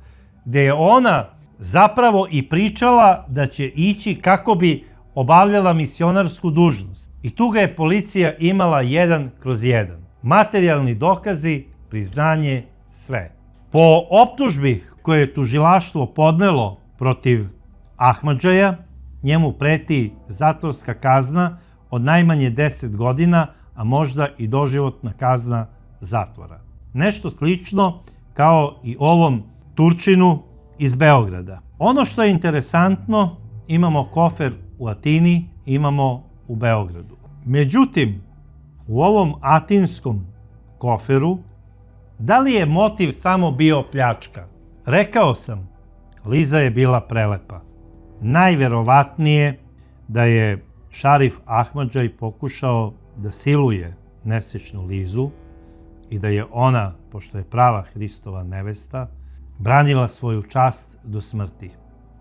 gde je ona zapravo i pričala da će ići kako bi obavljala misionarsku dužnost. I tu ga je policija imala 1/1. Materijalni dokazi, priznanje, sve. Po optužbi koje je tužilaštvo podnelo protiv Ahmadžaja, njemu preti zatvorska kazna od najmanje 10 godina, a možda i doživotna kazna zatvora. Nešto slično kao i ovom Turčinu iz Beograda. Ono što je interesantno, imamo kofer u Atini, imamo u Beogradu. Međutim, u ovom atinskom koferu, da li je motiv samo bio pljačka? Rekao sam, Liza je bila prelepa. Najverovatnije da je Šarif Ahmadžaj pokušao da siluje nesrećnu Lizu i da je ona, pošto je prava Hristova nevesta, branila svoju čast do smrti.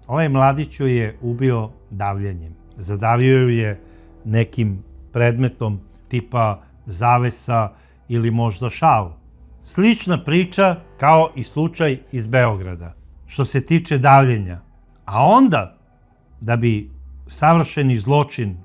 Ovaj mladić ju je ubio davljenjem. Zadavio ju je nekim predmetom tipa zavesa ili možda šal. Slična priča kao i slučaj iz Beograda, što se tiče davljenja. A onda, da bi savršeni zločin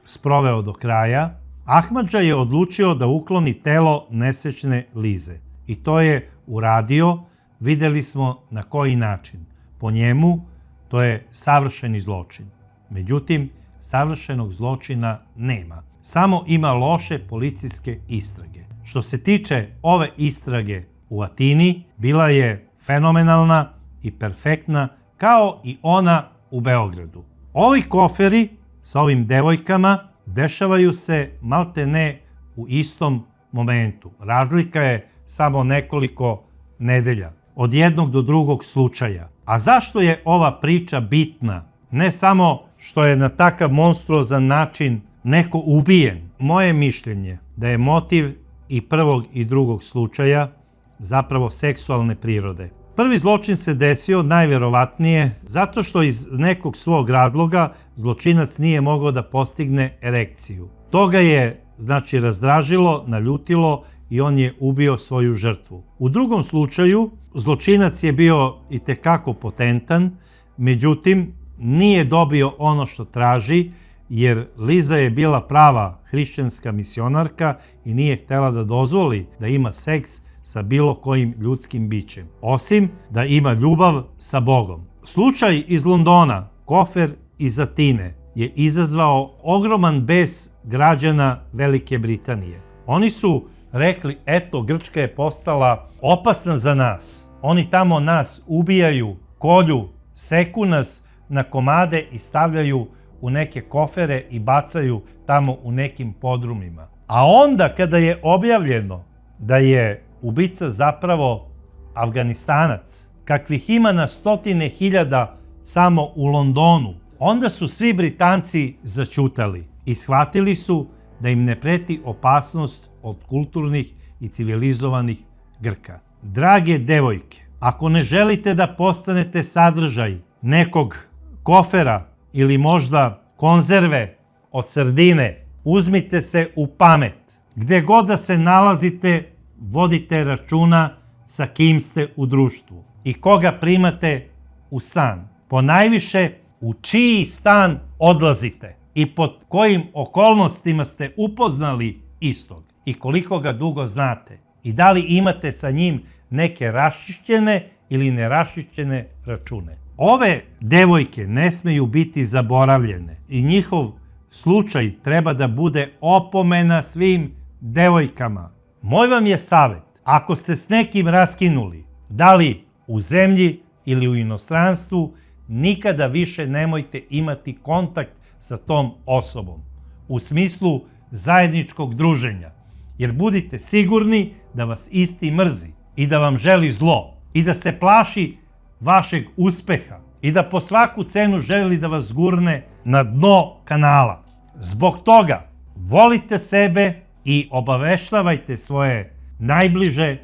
sproveo do kraja, Ahmadža je odlučio da ukloni telo nesrećne Lize. I to je uradio, videli smo na koji način. Po njemu, to je savršeni zločin. Međutim, savršenog zločina nema. Samo ima loše policijske istrage. Što se tiče ove istrage u Atini, bila je fenomenalna i perfektna kao i ona u Beogradu. Ovi koferi sa ovim devojkama dešavaju se maltene u istom momentu. Razlika je samo nekoliko nedelja, od jednog do drugog slučaja. A zašto je ova priča bitna? Ne samo što je na takav monstruozan način neko ubijen. Moje mišljenje da je motiv i prvog i drugog slučaja zapravo seksualne prirode. Prvi zločin se desio najverovatnije zato što iz nekog svog razloga zločinac nije mogao da postigne erekciju. To ga je, znači, razdražilo, naljutilo i on je ubio svoju žrtvu. U drugom slučaju zločinac je bio itekako potentan, međutim nije dobio ono što traži, jer Liza je bila prava hrišćanska misionarka i nije htela da dozvoli da ima seks sa bilo kojim ljudskim bićem, osim da ima ljubav sa Bogom. Slučaj iz Londona, kofer iz Atine, je izazvao ogroman bes građana Velike Britanije. Oni su rekli, eto, Grčka je postala opasna za nas. Oni tamo nas ubijaju, kolju, seku nas na komade i stavljaju u neke kofere i bacaju tamo u nekim podrumima. A onda kada je objavljeno da je ubica zapravo Afganistanac, kakvih ima na stotine hiljada samo u Londonu, onda su svi Britanci zaćutali i shvatili su da im ne preti opasnost od kulturnih i civilizovanih Grka. Drage devojke, ako ne želite da postanete sadržaj nekog kofera ili možda konzerve od sardine, uzmite se u pamet. Gde god da se nalazite, vodite računa sa kim ste u društvu i koga primate u stan. Ponajviše u čiji stan odlazite i pod kojim okolnostima ste upoznali istog i koliko ga dugo znate i da li imate sa njim neke raščišćene ili neraščišćene račune. Ove devojke ne smeju biti zaboravljene i njihov slučaj treba da bude opomena svim devojkama. Moj vam je savjet, ako ste s nekim raskinuli, da li u zemlji ili u inostranstvu, nikada više nemojte imati kontakt sa tom osobom, u smislu zajedničkog druženja, jer budite sigurni da vas isti mrzi i da vam želi zlo i da se plaši vašeg uspeha i da po svaku cenu želi da vas gurne na dno kanala. Zbog toga volite sebe i obaveštavajte svoje najbliže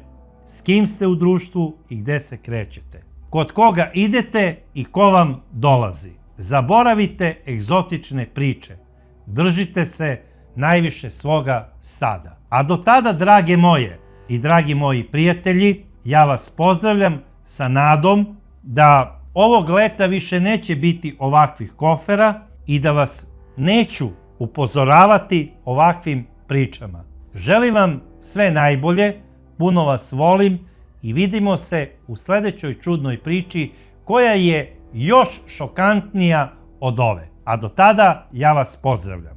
s kim ste u društvu i gde se krećete. Kod koga idete i ko vam dolazi. Zaboravite egzotične priče. Držite se najviše svoga stada. A do tada, drage moje i dragi moji prijatelji, ja vas pozdravljam sa nadom da ovog leta više neće biti ovakvih kofera i da vas neću upozoravati ovakvim pričama. Želim vam sve najbolje, puno vas volim i vidimo se u sledećoj čudnoj priči koja je još šokantnija od ove. A do tada ja vas pozdravljam.